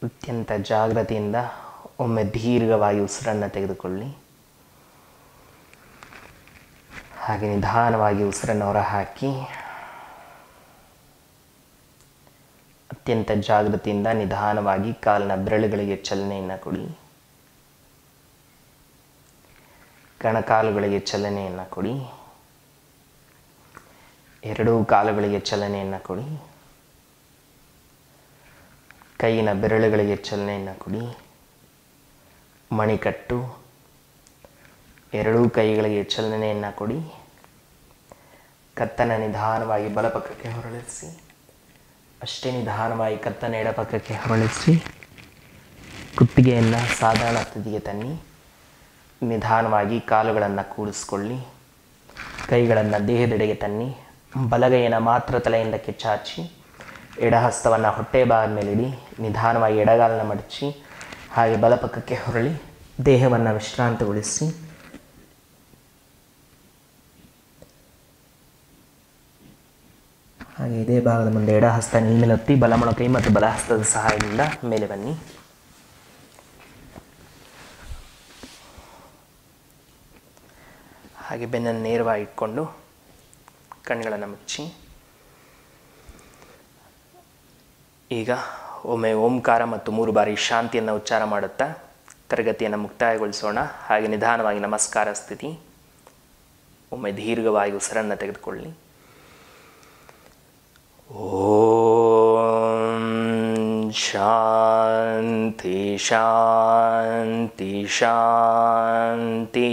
ಅತ್ಯಂತ ಜಾಗ್ರತೆಯಿಂದ ಒಮ್ಮೆ ದೀರ್ಘವಾಗಿ ಉಸಿರನ್ನು ತೆಗೆದುಕೊಳ್ಳಿ. ಹಾಗೆ ನಿಧಾನವಾಗಿ ಉಸಿರನ್ನು ಹೊರಹಾಕಿ ಅತ್ಯಂತ ಜಾಗೃತಿಯಿಂದ ನಿಧಾನವಾಗಿ ಕಾಲಿನ ಬೆರಳುಗಳಿಗೆ ಚಲನೆಯನ್ನು ಕೊಡಿ. ಕಣಕಾಲುಗಳಿಗೆ ಚಲನೆಯನ್ನು ಕೊಡಿ. 2 ಕಾಲುಗಳಿಗೆ ಚಲನೆಯನ್ನು ಕೊಡಿ. ಕೈಯಿನ ಬೆರಳುಗಳಿಗೆ ಚಲನೆಯನ್ನು ಕೊಡಿ. ಮಣಿಕಟ್ಟು 2 ಕೈಗಳಿಗೆ ಚಲನೆಯನ್ನು ಕೊಡಿ. ಕತ್ತನ್ನು ನಿಧಾನವಾಗಿ ಬಲಪಕ್ಕಕ್ಕೆ ಹೊರಳಿಸಿ. ಅಷ್ಟೇ ನಿಧಾನವಾಗಿ ಕತ್ತನ್ನು ಎಡಪಕ್ಕಕ್ಕೆ ಹೊರಳಿಸಿ. ಕುತ್ತಿಗೆಯನ್ನು ಸಾಧಾರಣ ಸ್ಥಿತಿಗೆ ತನ್ನಿ. ನಿಧಾನವಾಗಿ ಕಾಲುಗಳನ್ನು ಕೂಡಿಸ್ಕೊಳ್ಳಿ. ಕೈಗಳನ್ನು ದೇಹದೆಡೆಗೆ ತನ್ನಿ. ಬಲಗೈಯನ್ನು ಮಾತ್ರ ತಲೆಯಿಂದಕ್ಕೆ ಚಾಚಿ ಎಡಹಸ್ತವನ್ನು ಹೊಟ್ಟೆ ಭಾಗದ ಮೇಲಿಡಿ. ನಿಧಾನವಾಗಿ ಎಡಗಾಲನ್ನು ಮಡಚಿ ಹಾಗೆ ಬಲಪಕ್ಕಕ್ಕೆ ಹೊರಳಿ ದೇಹವನ್ನು ವಿಶ್ರಾಂತಗೊಳಿಸಿ. ಹಾಗೆ ಇದೇ ಭಾಗದ ಮುಂದೆ ಎಡಹಸ್ತ ಮೇಲೊತ್ತಿ ಬಲಮೊಣಕೈ ಮತ್ತು ಬಲಹಸ್ತದ ಸಹಾಯದಿಂದ ಮೇಲೆ ಬನ್ನಿ. ಹಾಗೆ ಬೆನ್ನನ್ನು ನೇರವಾಗಿ ಇಟ್ಕೊಂಡು ಕಣ್ಣುಗಳನ್ನು ಮುಚ್ಚಿ ಈಗ ಒಮ್ಮೆ ಓಂಕಾರ ಮತ್ತು 3 ಬಾರಿ ಶಾಂತಿಯನ್ನು ಉಚ್ಚಾರ ಮಾಡುತ್ತಾ ತರಗತಿಯನ್ನು ಮುಕ್ತಾಯಗೊಳಿಸೋಣ. ಹಾಗೆ ನಿಧಾನವಾಗಿ ನಮಸ್ಕಾರ ಸ್ಥಿತಿ. ಒಮ್ಮೆ ದೀರ್ಘವಾಗಿ ಉಸಿರನ್ನು ತೆಗೆದುಕೊಳ್ಳಿ. ಓಂ ಶಾಂತಿ ಶಾಂತಿ ಶಾಂತಿ.